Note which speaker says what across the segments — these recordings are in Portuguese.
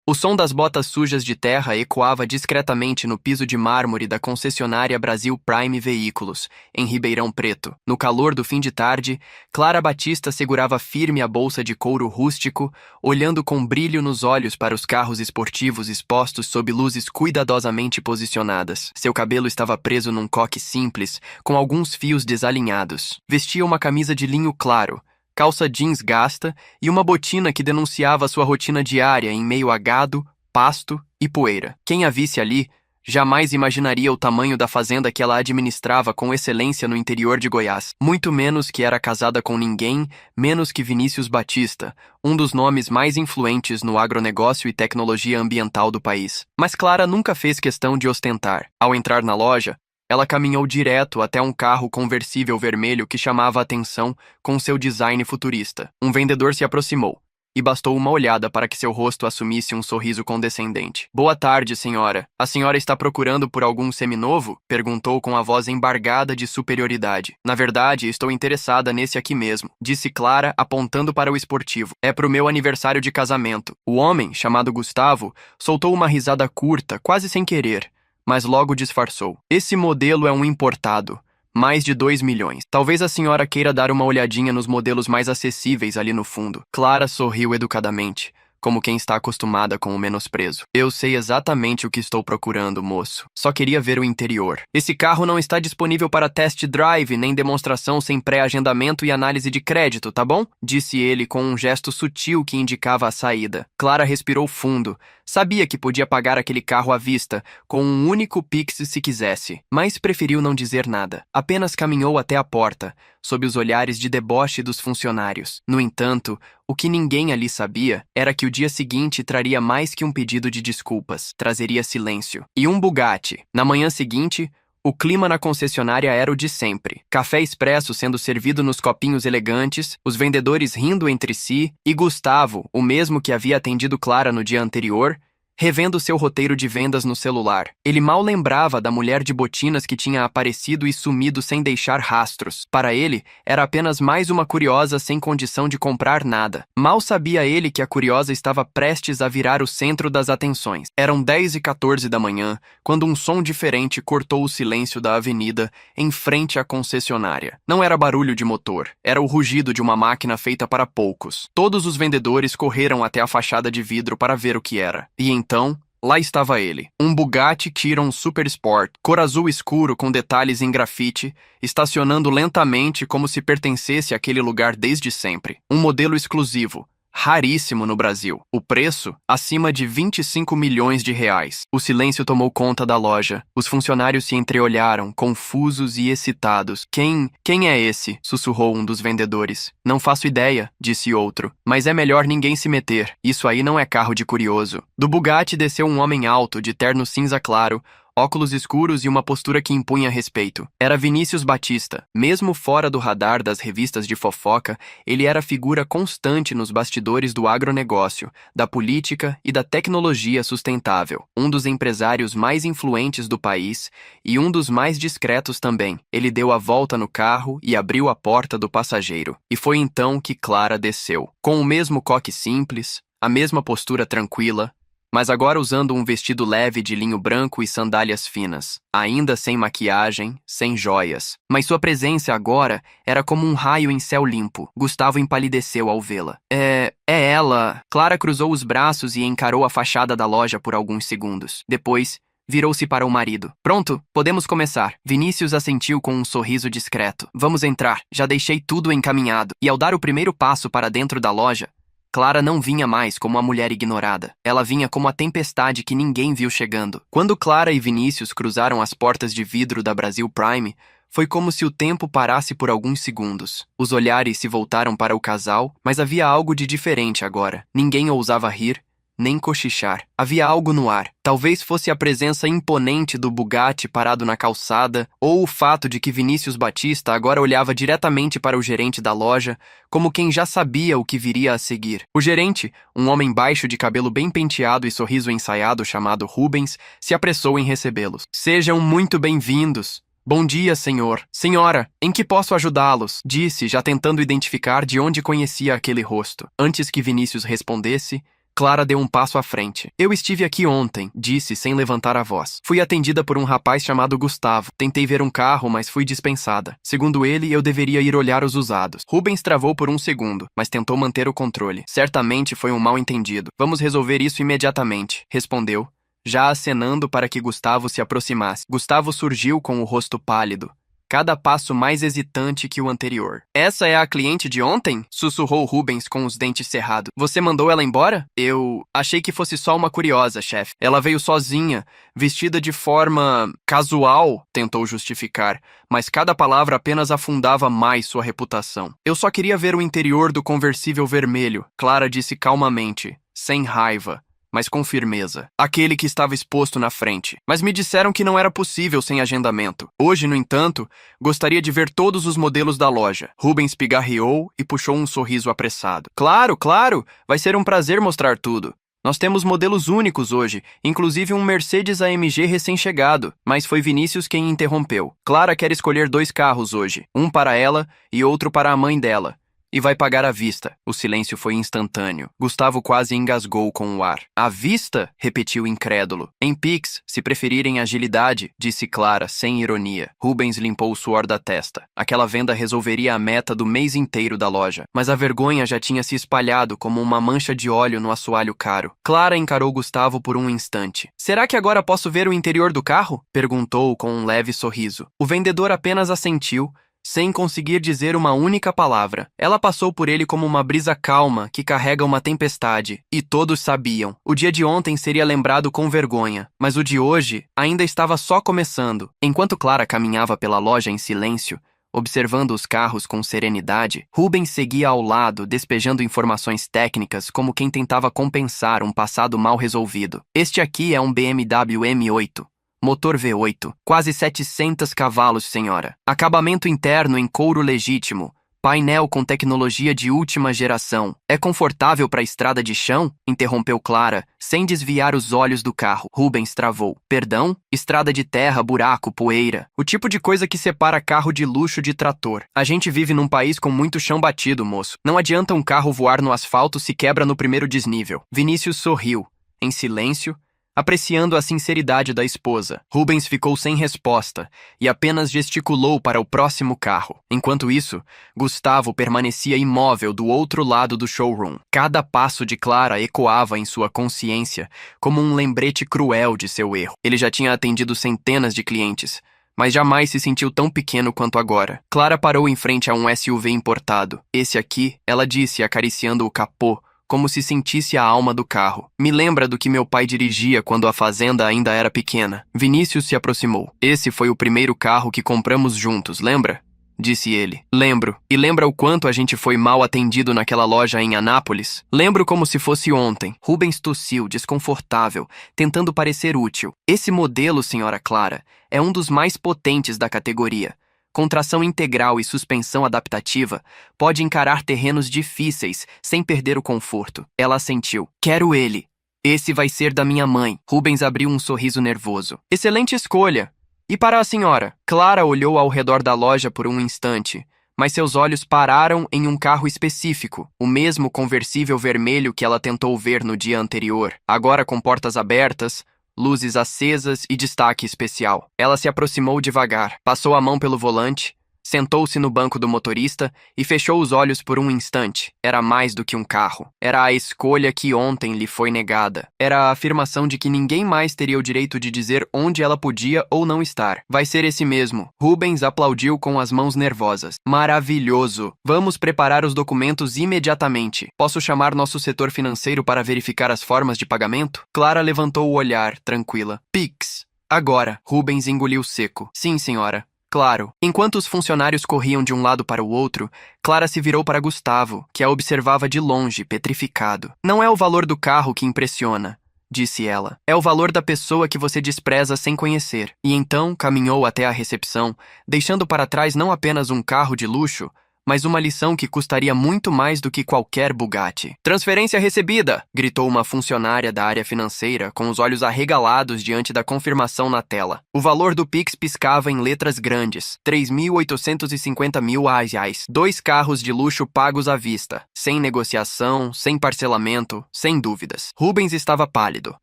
Speaker 1: O som das botas sujas de terra ecoava discretamente no piso de mármore da concessionária Brasil Prime Veículos, em Ribeirão Preto. No calor do fim de tarde, Clara Batista segurava firme a bolsa de couro rústico, olhando com brilho nos olhos para os carros esportivos expostos sob luzes cuidadosamente posicionadas. Seu cabelo estava preso num coque simples, com alguns fios desalinhados. Vestia uma camisa de linho claro, calça jeans gasta e uma botina que denunciava sua rotina diária em meio a gado, pasto e poeira. Quem a visse ali jamais imaginaria o tamanho da fazenda que ela administrava com excelência no interior de Goiás. Muito menos que era casada com ninguém, menos que Vinícius Batista, um dos nomes mais influentes no agronegócio e tecnologia ambiental do país. Mas Clara nunca fez questão de ostentar. Ao entrar na loja, ela caminhou direto até um carro conversível vermelho que chamava a atenção com seu design futurista. Um vendedor se aproximou, e bastou uma olhada para que seu rosto assumisse um sorriso condescendente. "Boa tarde, senhora. A senhora está procurando por algum seminovo?" perguntou com a voz embargada de superioridade. "Na verdade, estou interessada nesse aqui mesmo", disse Clara, apontando para o esportivo. "É pro meu aniversário de casamento." O homem, chamado Gustavo, soltou uma risada curta, quase sem querer, mas logo disfarçou. "Esse modelo é um importado. Mais de 2 milhões. Talvez a senhora queira dar uma olhadinha nos modelos mais acessíveis ali no fundo." Clara sorriu educadamente, como quem está acostumada com o menosprezo. "Eu sei exatamente o que estou procurando, moço. Só queria ver o interior. Esse carro não está disponível para test drive nem demonstração sem pré-agendamento e análise de crédito, tá bom?" disse ele com um gesto sutil que indicava a saída. Clara respirou fundo. Sabia que podia pagar aquele carro à vista, com um único Pix se quisesse, mas preferiu não dizer nada. Apenas caminhou até a porta, sob os olhares de deboche dos funcionários. No entanto, o que ninguém ali sabia era que o dia seguinte traria mais que um pedido de desculpas. Trazeria silêncio. E um Bugatti. Na manhã seguinte, o clima na concessionária era o de sempre. Café expresso sendo servido nos copinhos elegantes, os vendedores rindo entre si, e Gustavo, o mesmo que havia atendido Clara no dia anterior, revendo seu roteiro de vendas no celular. Ele mal lembrava da mulher de botinas que tinha aparecido e sumido sem deixar rastros. Para ele, era apenas mais uma curiosa sem condição de comprar nada. Mal sabia ele que a curiosa estava prestes a virar o centro das atenções. Eram 10h14 da manhã, quando um som diferente cortou o silêncio da avenida em frente à concessionária. Não era barulho de motor, era o rugido de uma máquina feita para poucos. Todos os vendedores correram até a fachada de vidro para ver o que era. E então, lá estava ele, um Bugatti Chiron Super Sport, cor azul escuro com detalhes em grafite, estacionando lentamente como se pertencesse àquele lugar desde sempre. Um modelo exclusivo, raríssimo no Brasil. O preço, acima de 25 milhões de reais. O silêncio tomou conta da loja. Os funcionários se entreolharam, confusos e excitados. Quem é esse?" sussurrou um dos vendedores. "Não faço ideia", disse outro. "Mas é melhor ninguém se meter. Isso aí não é carro de curioso." Do Bugatti desceu um homem alto, de terno cinza claro, óculos escuros e uma postura que impunha respeito. Era Vinícius Batista. Mesmo fora do radar das revistas de fofoca, ele era figura constante nos bastidores do agronegócio, da política e da tecnologia sustentável. Um dos empresários mais influentes do país e um dos mais discretos também. Ele deu a volta no carro e abriu a porta do passageiro. E foi então que Clara desceu. Com o mesmo coque simples, a mesma postura tranquila, mas agora usando um vestido leve de linho branco e sandálias finas, ainda sem maquiagem, sem joias. Mas sua presença agora era como um raio em céu limpo. Gustavo empalideceu ao vê-la. É ela." Clara cruzou os braços e encarou a fachada da loja por alguns segundos. Depois, virou-se para o marido. "Pronto, podemos começar." Vinícius assentiu com um sorriso discreto. "Vamos entrar, já deixei tudo encaminhado." E ao dar o primeiro passo para dentro da loja, Clara não vinha mais como a mulher ignorada. Ela vinha como a tempestade que ninguém viu chegando. Quando Clara e Vinícius cruzaram as portas de vidro da Brasil Prime, foi como se o tempo parasse por alguns segundos. Os olhares se voltaram para o casal, mas havia algo de diferente agora. Ninguém ousava rir, nem cochichar. Havia algo no ar. Talvez fosse a presença imponente do Bugatti parado na calçada, ou o fato de que Vinícius Batista agora olhava diretamente para o gerente da loja, como quem já sabia o que viria a seguir. O gerente, um homem baixo de cabelo bem penteado e sorriso ensaiado chamado Rubens, se apressou em recebê-los. "Sejam muito bem-vindos." "Bom dia, senhor." "Senhora, em que posso ajudá-los?" disse, já tentando identificar de onde conhecia aquele rosto. Antes que Vinícius respondesse, Clara deu um passo à frente. Eu estive aqui ontem, disse sem levantar a voz. Fui atendida por um rapaz chamado Gustavo. Tentei ver um carro, mas fui dispensada. Segundo ele, eu deveria ir olhar os usados. Rubens travou por um segundo, mas tentou manter o controle. Certamente foi um mal-entendido. Vamos resolver isso imediatamente, respondeu, já acenando para que Gustavo se aproximasse. Gustavo surgiu com o rosto pálido, cada passo mais hesitante que o anterior. Essa é a cliente de ontem? Sussurrou Rubens com os dentes cerrados. Você mandou ela embora? Eu achei que fosse só uma curiosa, chefe. Ela veio sozinha, vestida de forma casual, tentou justificar, mas cada palavra apenas afundava mais sua reputação. Eu só queria ver o interior do conversível vermelho, Clara disse calmamente, sem raiva, mas com firmeza. Aquele que estava exposto na frente. Mas me disseram que não era possível sem agendamento. Hoje, no entanto, gostaria de ver todos os modelos da loja. Rubens pigarreou e puxou um sorriso apressado. Claro, claro! Vai ser um prazer mostrar tudo. Nós temos modelos únicos hoje, inclusive um Mercedes AMG recém-chegado. Mas foi Vinícius quem interrompeu. Clara quer escolher 2 carros hoje. Um para ela e outro para a mãe dela. E vai pagar à vista. O silêncio foi instantâneo. Gustavo quase engasgou com o ar. À vista? Repetiu incrédulo. Em Pix, se preferirem agilidade, disse Clara, sem ironia. Rubens limpou o suor da testa. Aquela venda resolveria a meta do mês inteiro da loja. Mas a vergonha já tinha se espalhado como uma mancha de óleo no assoalho caro. Clara encarou Gustavo por um instante. Será que agora posso ver o interior do carro? Perguntou com um leve sorriso. O vendedor apenas assentiu, sem conseguir dizer uma única palavra. Ela passou por ele como uma brisa calma que carrega uma tempestade. E todos sabiam. O dia de ontem seria lembrado com vergonha, mas o de hoje ainda estava só começando. Enquanto Clara caminhava pela loja em silêncio, observando os carros com serenidade, Rubens seguia ao lado, despejando informações técnicas como quem tentava compensar um passado mal resolvido. Este aqui é um BMW M8. Motor V8, quase 700 cavalos, senhora. Acabamento interno em couro legítimo. Painel com tecnologia de última geração. É confortável para a estrada de chão? Interrompeu Clara, sem desviar os olhos do carro. Rubens travou. Perdão? Estrada de terra, buraco, poeira. O tipo de coisa que separa carro de luxo de trator. A gente vive num país com muito chão batido, moço. Não adianta um carro voar no asfalto se quebra no primeiro desnível. Vinícius sorriu, em silêncio, apreciando a sinceridade da esposa. Rubens ficou sem resposta e apenas gesticulou para o próximo carro. Enquanto isso, Gustavo permanecia imóvel do outro lado do showroom. Cada passo de Clara ecoava em sua consciência como um lembrete cruel de seu erro. Ele já tinha atendido centenas de clientes, mas jamais se sentiu tão pequeno quanto agora. Clara parou em frente a um SUV importado. Esse aqui, ela disse, acariciando o capô, como se sentisse a alma do carro. Me lembra do que meu pai dirigia quando a fazenda ainda era pequena. Vinícius se aproximou. Esse foi o primeiro carro que compramos juntos, lembra? Disse ele. Lembro. E lembra o quanto a gente foi mal atendido naquela loja em Anápolis? Lembro como se fosse ontem. Rubens tossiu, desconfortável, tentando parecer útil. Esse modelo, senhora Clara, é um dos mais potentes da categoria. Com tração integral e suspensão adaptativa, pode encarar terrenos difíceis sem perder o conforto. Ela assentiu. Quero ele. Esse vai ser da minha mãe. Rubens abriu um sorriso nervoso. Excelente escolha. E para a senhora? Clara olhou ao redor da loja por um instante, mas seus olhos pararam em um carro específico, o mesmo conversível vermelho que ela tentou ver no dia anterior, agora com portas abertas, luzes acesas e destaque especial. Ela se aproximou devagar, passou a mão pelo volante, sentou-se no banco do motorista e fechou os olhos por um instante. Era mais do que um carro. Era a escolha que ontem lhe foi negada. Era a afirmação de que ninguém mais teria o direito de dizer onde ela podia ou não estar. Vai ser esse mesmo. Rubens aplaudiu com as mãos nervosas. Maravilhoso! Vamos preparar os documentos imediatamente. Posso chamar nosso setor financeiro para verificar as formas de pagamento? Clara levantou o olhar, tranquila. Pix. Agora. Rubens engoliu seco. Sim, senhora. Claro. Enquanto os funcionários corriam de um lado para o outro, Clara se virou para Gustavo, que a observava de longe, petrificado. Não é o valor do carro que impressiona, disse ela. É o valor da pessoa que você despreza sem conhecer. E então caminhou até a recepção, deixando para trás não apenas um carro de luxo, mas uma lição que custaria muito mais do que qualquer Bugatti. Transferência recebida! Gritou uma funcionária da área financeira, com os olhos arregalados diante da confirmação na tela. O valor do Pix piscava em letras grandes. 3.850 mil reais. 2 carros de luxo pagos à vista. Sem negociação, sem parcelamento, sem dúvidas. Rubens estava pálido.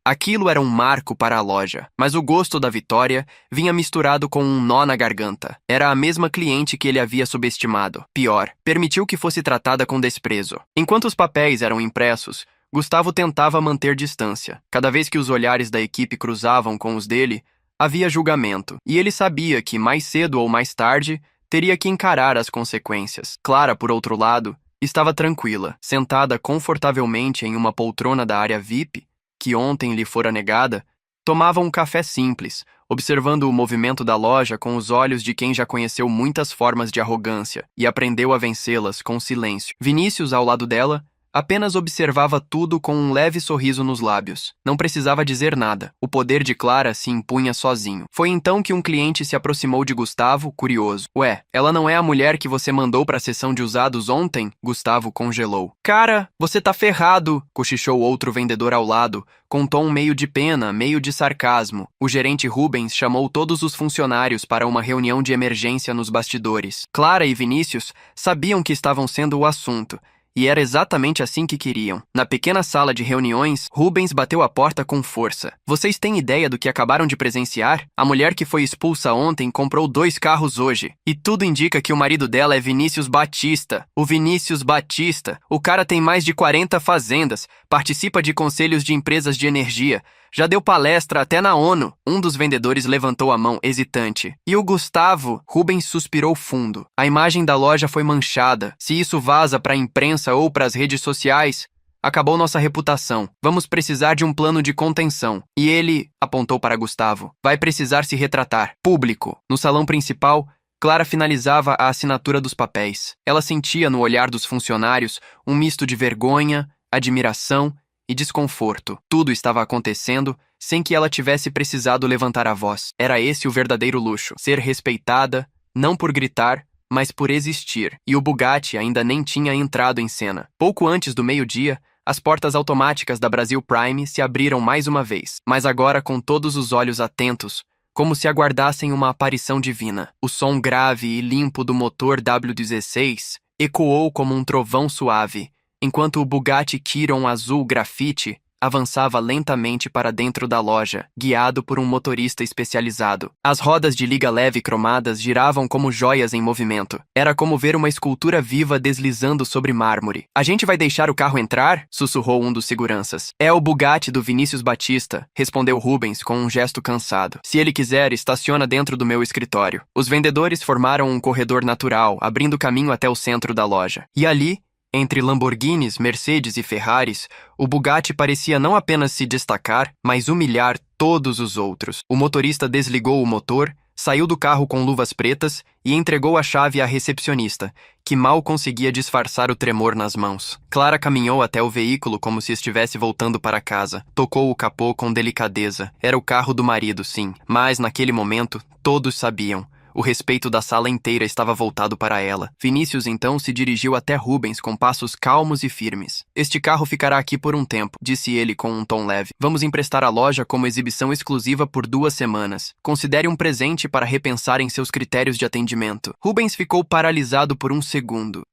Speaker 1: Aquilo era um marco para a loja, mas o gosto da vitória vinha misturado com um nó na garganta. Era a mesma cliente que ele havia subestimado. Pior, permitiu que fosse tratada com desprezo. Enquanto os papéis eram impressos, Gustavo tentava manter distância. Cada vez que os olhares da equipe cruzavam com os dele, havia julgamento, e ele sabia que, mais cedo ou mais tarde, teria que encarar as consequências. Clara, por outro lado, estava tranquila, sentada confortavelmente em uma poltrona da área VIP, que ontem lhe fora negada, tomava um café simples, observando o movimento da loja com os olhos de quem já conheceu muitas formas de arrogância e aprendeu a vencê-las com silêncio. Vinícius, ao lado dela, apenas observava tudo com um leve sorriso nos lábios. Não precisava dizer nada. O poder de Clara se impunha sozinho. Foi então que um cliente se aproximou de Gustavo, curioso. Ué, ela não é a mulher que você mandou para a sessão de usados ontem? Gustavo congelou. Cara, você tá ferrado, cochichou outro vendedor ao lado, com tom meio de pena, meio de sarcasmo. O gerente Rubens chamou todos os funcionários para uma reunião de emergência nos bastidores. Clara e Vinícius sabiam que estavam sendo o assunto, e era exatamente assim que queriam. Na pequena sala de reuniões, Rubens bateu a porta com força. Vocês têm ideia do que acabaram de presenciar? A mulher que foi expulsa ontem comprou 2 carros hoje. E tudo indica que o marido dela é Vinícius Batista. O Vinícius Batista. O cara tem mais de 40 fazendas, participa de conselhos de empresas de energia, já deu palestra até na ONU. Um dos vendedores levantou a mão, hesitante. E o Gustavo? Rubens suspirou fundo. A imagem da loja foi manchada. Se isso vaza para a imprensa ou para as redes sociais, acabou nossa reputação. Vamos precisar de um plano de contenção. E ele, apontou para Gustavo, vai precisar se retratar. Público. No salão principal, Clara finalizava a assinatura dos papéis. Ela sentia no olhar dos funcionários um misto de vergonha, admiração e desconforto. Tudo estava acontecendo sem que ela tivesse precisado levantar a voz. Era esse o verdadeiro luxo. Ser respeitada, não por gritar, mas por existir. E o Bugatti ainda nem tinha entrado em cena. Pouco antes do meio-dia, as portas automáticas da Brasil Prime se abriram mais uma vez, mas agora com todos os olhos atentos, como se aguardassem uma aparição divina. O som grave e limpo do motor W16 ecoou como um trovão suave, enquanto o Bugatti Chiron azul grafite avançava lentamente para dentro da loja, guiado por um motorista especializado. As rodas de liga leve cromadas giravam como joias em movimento. Era como ver uma escultura viva deslizando sobre mármore. A gente vai deixar o carro entrar? Sussurrou um dos seguranças. É o Bugatti do Vinícius Batista, respondeu Rubens com um gesto cansado. Se ele quiser, estaciona dentro do meu escritório. Os vendedores formaram um corredor natural, abrindo caminho até o centro da loja. E ali, entre Lamborghinis, Mercedes e Ferraris, o Bugatti parecia não apenas se destacar, mas humilhar todos os outros. O motorista desligou o motor, saiu do carro com luvas pretas e entregou a chave à recepcionista, que mal conseguia disfarçar o tremor nas mãos. Clara caminhou até o veículo como se estivesse voltando para casa. Tocou o capô com delicadeza. Era o carro do marido, sim, mas naquele momento todos sabiam. O respeito da sala inteira estava voltado para ela. Vinícius então se dirigiu até Rubens com passos calmos e firmes. Este carro ficará aqui por um tempo, disse ele com um tom leve. Vamos emprestar a loja como exibição exclusiva por 2 semanas. Considere um presente para repensar em seus critérios de atendimento. Rubens ficou paralisado por um segundo.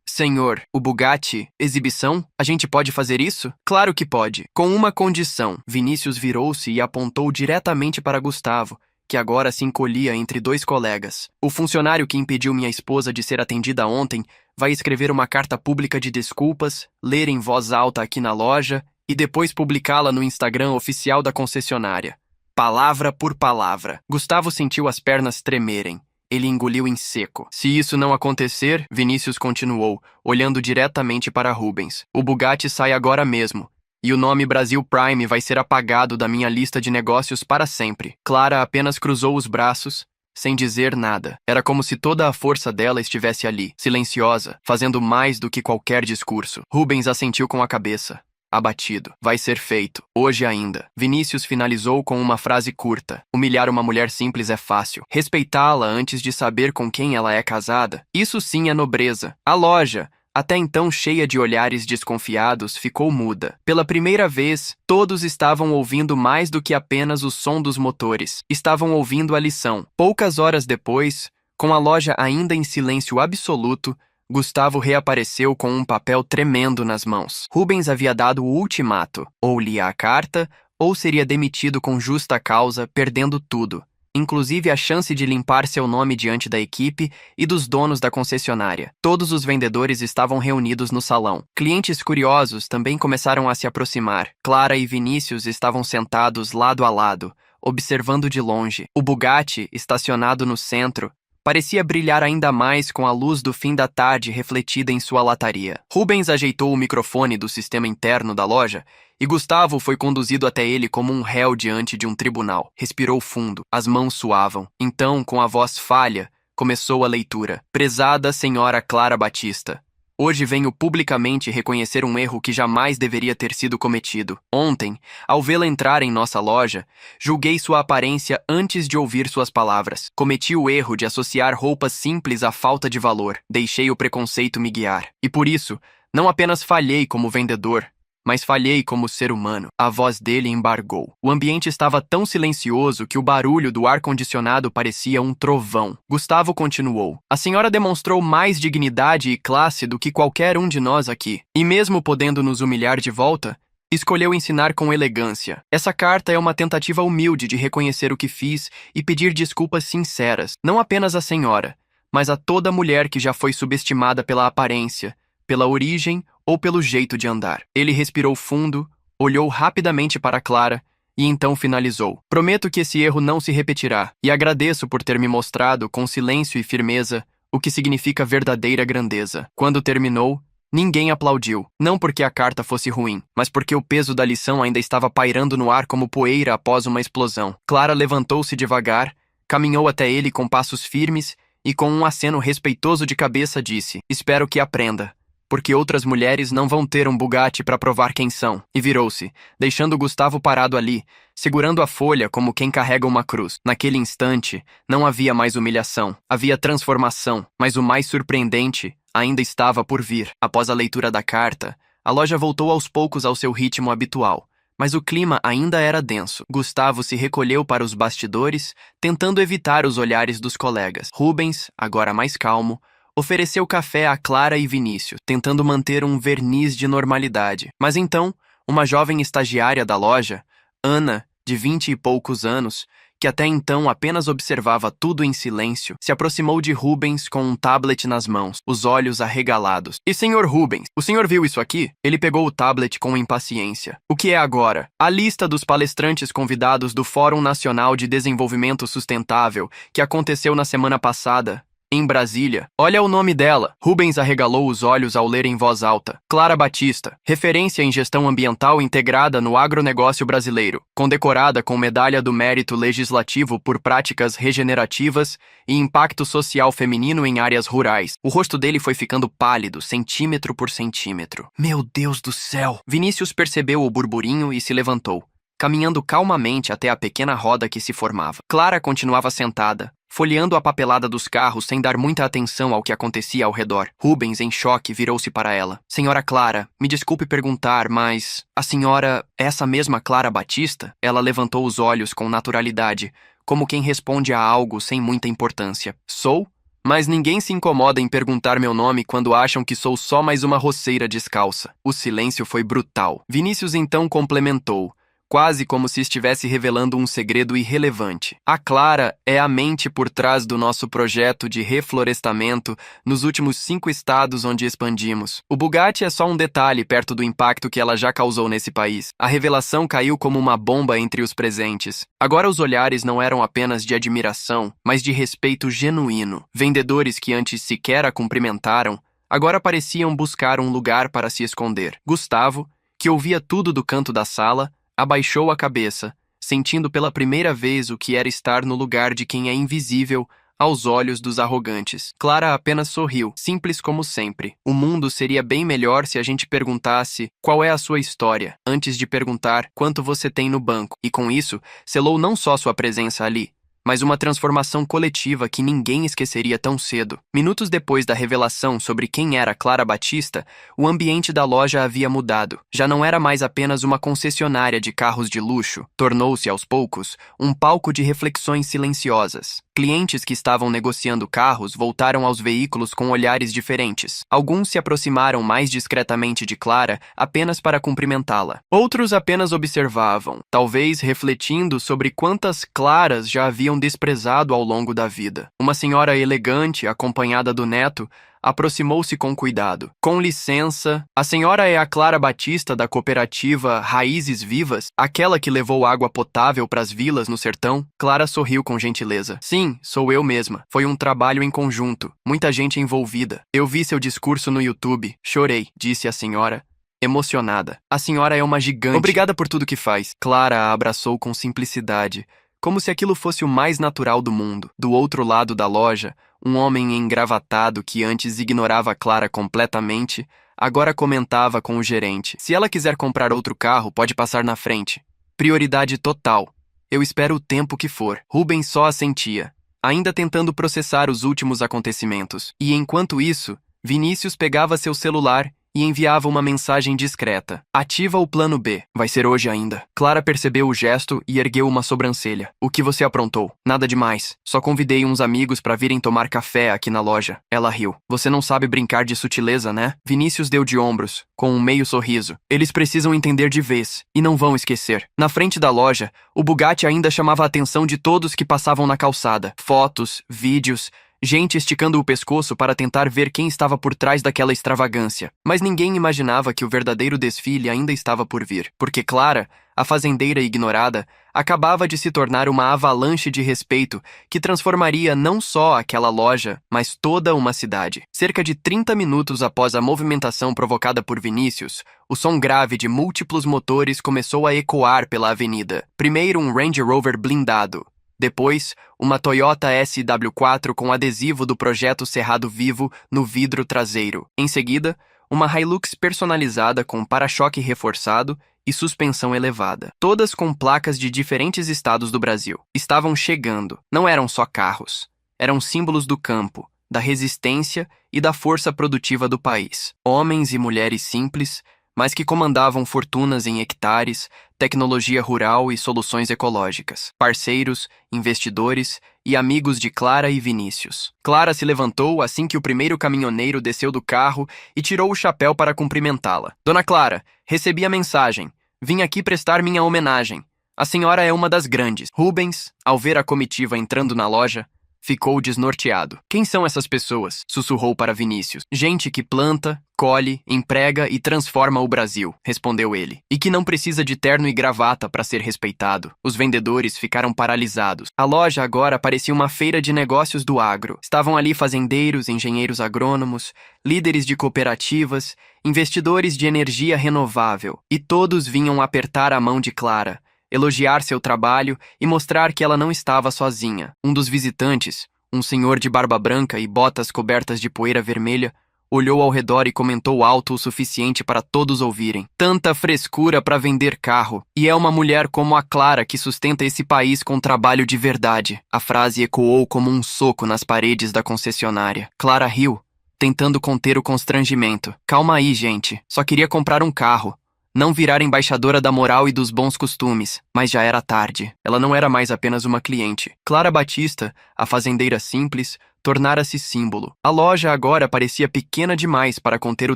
Speaker 1: Senhor, o Bugatti, exibição? A gente pode fazer isso? Claro que pode. Com uma condição. Vinícius virou-se e apontou diretamente para Gustavo, que agora se encolhia entre 2 colegas. O funcionário que impediu minha esposa de ser atendida ontem vai escrever uma carta pública de desculpas, ler em voz alta aqui na loja e depois publicá-la no Instagram oficial da concessionária. Palavra por palavra. Gustavo sentiu as pernas tremerem. Ele engoliu em seco. Se isso não acontecer, Vinícius continuou, olhando diretamente para Rubens. O Bugatti sai agora mesmo. E o nome Brasil Prime vai ser apagado da minha lista de negócios para sempre. Clara apenas cruzou os braços, sem dizer nada. Era como se toda a força dela estivesse ali, silenciosa, fazendo mais do que qualquer discurso. Rubens assentiu com a cabeça. abatido. Vai ser feito, hoje ainda. Vinícius finalizou com uma frase curta. Humilhar uma mulher simples é fácil. Respeitá-la antes de saber com quem ela é casada, isso sim é nobreza. A loja, até então cheia de olhares desconfiados, ficou muda. Pela primeira vez, todos estavam ouvindo mais do que apenas o som dos motores. Estavam ouvindo a lição. Poucas horas depois, com a loja ainda em silêncio absoluto, Gustavo reapareceu com um papel tremendo nas mãos. Rubens havia dado o ultimato. Ou lia a carta, ou seria demitido com justa causa, perdendo tudo, inclusive a chance de limpar seu nome diante da equipe e dos donos da concessionária. Todos os vendedores estavam reunidos no salão. Clientes curiosos também começaram a se aproximar. Clara e Vinícius estavam sentados lado a lado, observando de longe. O Bugatti, estacionado no centro, parecia brilhar ainda mais com a luz do fim da tarde refletida em sua lataria. Rubens ajeitou o microfone do sistema interno da loja e Gustavo foi conduzido até ele como um réu diante de um tribunal. Respirou fundo, as mãos suavam. Então, com a voz falha, começou a leitura. Prezada senhora Clara Batista, hoje venho publicamente reconhecer um erro que jamais deveria ter sido cometido. Ontem, ao vê-la entrar em nossa loja, julguei sua aparência antes de ouvir suas palavras. Cometi o erro de associar roupas simples à falta de valor. Deixei o preconceito me guiar. E por isso, não apenas falhei como vendedor, mas falhei como ser humano. A voz dele embargou. O ambiente estava tão silencioso que o barulho do ar-condicionado parecia um trovão. Gustavo continuou. A senhora demonstrou mais dignidade e classe do que qualquer um de nós aqui. E mesmo podendo nos humilhar de volta, escolheu ensinar com elegância. Essa carta é uma tentativa humilde de reconhecer o que fiz e pedir desculpas sinceras, não apenas à senhora, mas a toda mulher que já foi subestimada pela aparência, pela origem ou pelo jeito de andar. Ele respirou fundo, olhou rapidamente para Clara e então finalizou. Prometo que esse erro não se repetirá e agradeço por ter me mostrado com silêncio e firmeza o que significa verdadeira grandeza. Quando terminou, ninguém aplaudiu, não porque a carta fosse ruim, mas porque o peso da lição ainda estava pairando no ar como poeira após uma explosão. Clara levantou-se devagar, caminhou até ele com passos firmes e com um aceno respeitoso de cabeça disse: espero que aprenda, porque outras mulheres não vão ter um Bugatti para provar quem são. E virou-se, deixando Gustavo parado ali, segurando a folha como quem carrega uma cruz. Naquele instante, não havia mais humilhação, havia transformação, mas o mais surpreendente ainda estava por vir. Após a leitura da carta, a loja voltou aos poucos ao seu ritmo habitual, mas o clima ainda era denso. Gustavo se recolheu para os bastidores, tentando evitar os olhares dos colegas. Rubens, agora mais calmo, ofereceu café a Clara e Vinícius, tentando manter um verniz de normalidade. Mas então, uma jovem estagiária da loja, Ana, de 20 e poucos anos, que até então apenas observava tudo em silêncio, se aproximou de Rubens com um tablet nas mãos, os olhos arregalados. E senhor Rubens, o senhor viu isso aqui? Ele pegou o tablet com impaciência. O que é agora? A lista dos palestrantes convidados do Fórum Nacional de Desenvolvimento Sustentável, que aconteceu na semana passada, em Brasília. Olha o nome dela. Rubens arregalou os olhos ao ler em voz alta. Clara Batista, referência em gestão ambiental integrada no agronegócio brasileiro, condecorada com medalha do mérito legislativo por práticas regenerativas e impacto social feminino em áreas rurais. O rosto dele foi ficando pálido, centímetro por centímetro. Meu Deus do céu! Vinícius percebeu o burburinho e se levantou, caminhando calmamente até a pequena roda que se formava. Clara continuava sentada, folheando a papelada dos carros sem dar muita atenção ao que acontecia ao redor. Rubens, em choque, virou-se para ela. Senhora Clara, me desculpe perguntar, mas a senhora é essa mesma Clara Batista? Ela levantou os olhos com naturalidade, como quem responde a algo sem muita importância. Sou? Mas ninguém se incomoda em perguntar meu nome quando acham que sou só mais uma roceira descalça. O silêncio foi brutal. Vinícius então complementou, quase como se estivesse revelando um segredo irrelevante. A Clara é a mente por trás do nosso projeto de reflorestamento nos últimos 5 estados onde expandimos. O Bugatti é só um detalhe perto do impacto que ela já causou nesse país. A revelação caiu como uma bomba entre os presentes. Agora os olhares não eram apenas de admiração, mas de respeito genuíno. Vendedores que antes sequer a cumprimentaram, agora pareciam buscar um lugar para se esconder. Gustavo, que ouvia tudo do canto da sala, abaixou a cabeça, sentindo pela primeira vez o que era estar no lugar de quem é invisível aos olhos dos arrogantes. Clara apenas sorriu, simples como sempre. O mundo seria bem melhor se a gente perguntasse qual é a sua história, antes de perguntar quanto você tem no banco. E com isso, selou não só sua presença ali, mas uma transformação coletiva que ninguém esqueceria tão cedo. Minutos depois da revelação sobre quem era Clara Batista, o ambiente da loja havia mudado. Já não era mais apenas uma concessionária de carros de luxo, tornou-se, aos poucos, um palco de reflexões silenciosas. Clientes que estavam negociando carros voltaram aos veículos com olhares diferentes. Alguns se aproximaram mais discretamente de Clara apenas para cumprimentá-la. Outros apenas observavam, talvez refletindo sobre quantas Claras já haviam desprezado ao longo da vida. Uma senhora elegante, acompanhada do neto, aproximou-se com cuidado. Com licença, a senhora é a Clara Batista da cooperativa Raízes Vivas? Aquela que levou água potável para as vilas no sertão? Clara sorriu com gentileza. Sim, sou eu mesma. Foi um trabalho em conjunto. Muita gente envolvida. Eu vi seu discurso no YouTube. Chorei, disse a senhora, emocionada. A senhora é uma gigante. Obrigada por tudo que faz. Clara a abraçou com simplicidade, como se aquilo fosse o mais natural do mundo. Do outro lado da loja, um homem engravatado que antes ignorava Clara completamente, agora comentava com o gerente. Se ela quiser comprar outro carro, pode passar na frente. Prioridade total. Eu espero o tempo que for. Rubens só assentia, ainda tentando processar os últimos acontecimentos. E enquanto isso, Vinícius pegava seu celular e enviava uma mensagem discreta. Ativa o plano B. Vai ser hoje ainda. Clara percebeu o gesto e ergueu uma sobrancelha. O que você aprontou? Nada demais. Só convidei uns amigos para virem tomar café aqui na loja. Ela riu. Você não sabe brincar de sutileza, né? Vinícius deu de ombros, com um meio sorriso. Eles precisam entender de vez, e não vão esquecer. Na frente da loja, o Bugatti ainda chamava a atenção de todos que passavam na calçada. Fotos, vídeos, gente esticando o pescoço para tentar ver quem estava por trás daquela extravagância. Mas ninguém imaginava que o verdadeiro desfile ainda estava por vir, porque Clara, a fazendeira ignorada, acabava de se tornar uma avalanche de respeito que transformaria não só aquela loja, mas toda uma cidade. Cerca de 30 minutos após a movimentação provocada por Vinícius, o som grave de múltiplos motores começou a ecoar pela avenida. Primeiro um Range Rover blindado. Depois, uma Toyota SW4 com adesivo do projeto Cerrado Vivo no vidro traseiro. Em seguida, uma Hilux personalizada com para-choque reforçado e suspensão elevada. Todas com placas de diferentes estados do Brasil. Estavam chegando. Não eram só carros. Eram símbolos do campo, da resistência e da força produtiva do país. Homens e mulheres simples, mas que comandavam fortunas em hectares, tecnologia rural e soluções ecológicas. Parceiros, investidores e amigos de Clara e Vinícius. Clara se levantou assim que o primeiro caminhoneiro desceu do carro e tirou o chapéu para cumprimentá-la. Dona Clara, recebi a mensagem. Vim aqui prestar minha homenagem. A senhora é uma das grandes. Rubens, ao ver a comitiva entrando na loja, ficou desnorteado. Quem são essas pessoas? Sussurrou para Vinícius. Gente que planta, colhe, emprega e transforma o Brasil, respondeu ele. E que não precisa de terno e gravata para ser respeitado. Os vendedores ficaram paralisados. A loja agora parecia uma feira de negócios do agro. Estavam ali fazendeiros, engenheiros agrônomos, líderes de cooperativas, investidores de energia renovável. E todos vinham apertar a mão de Clara, elogiar seu trabalho e mostrar que ela não estava sozinha. Um dos visitantes, um senhor de barba branca e botas cobertas de poeira vermelha, olhou ao redor e comentou alto o suficiente para todos ouvirem. Tanta frescura para vender carro. E é uma mulher como a Clara que sustenta esse país com trabalho de verdade. A frase ecoou como um soco nas paredes da concessionária. Clara riu, tentando conter o constrangimento. Calma aí, gente. Só queria comprar um carro. Não virar embaixadora da moral e dos bons costumes, mas já era tarde. Ela não era mais apenas uma cliente. Clara Batista, a fazendeira simples, tornara-se símbolo. A loja agora parecia pequena demais para conter o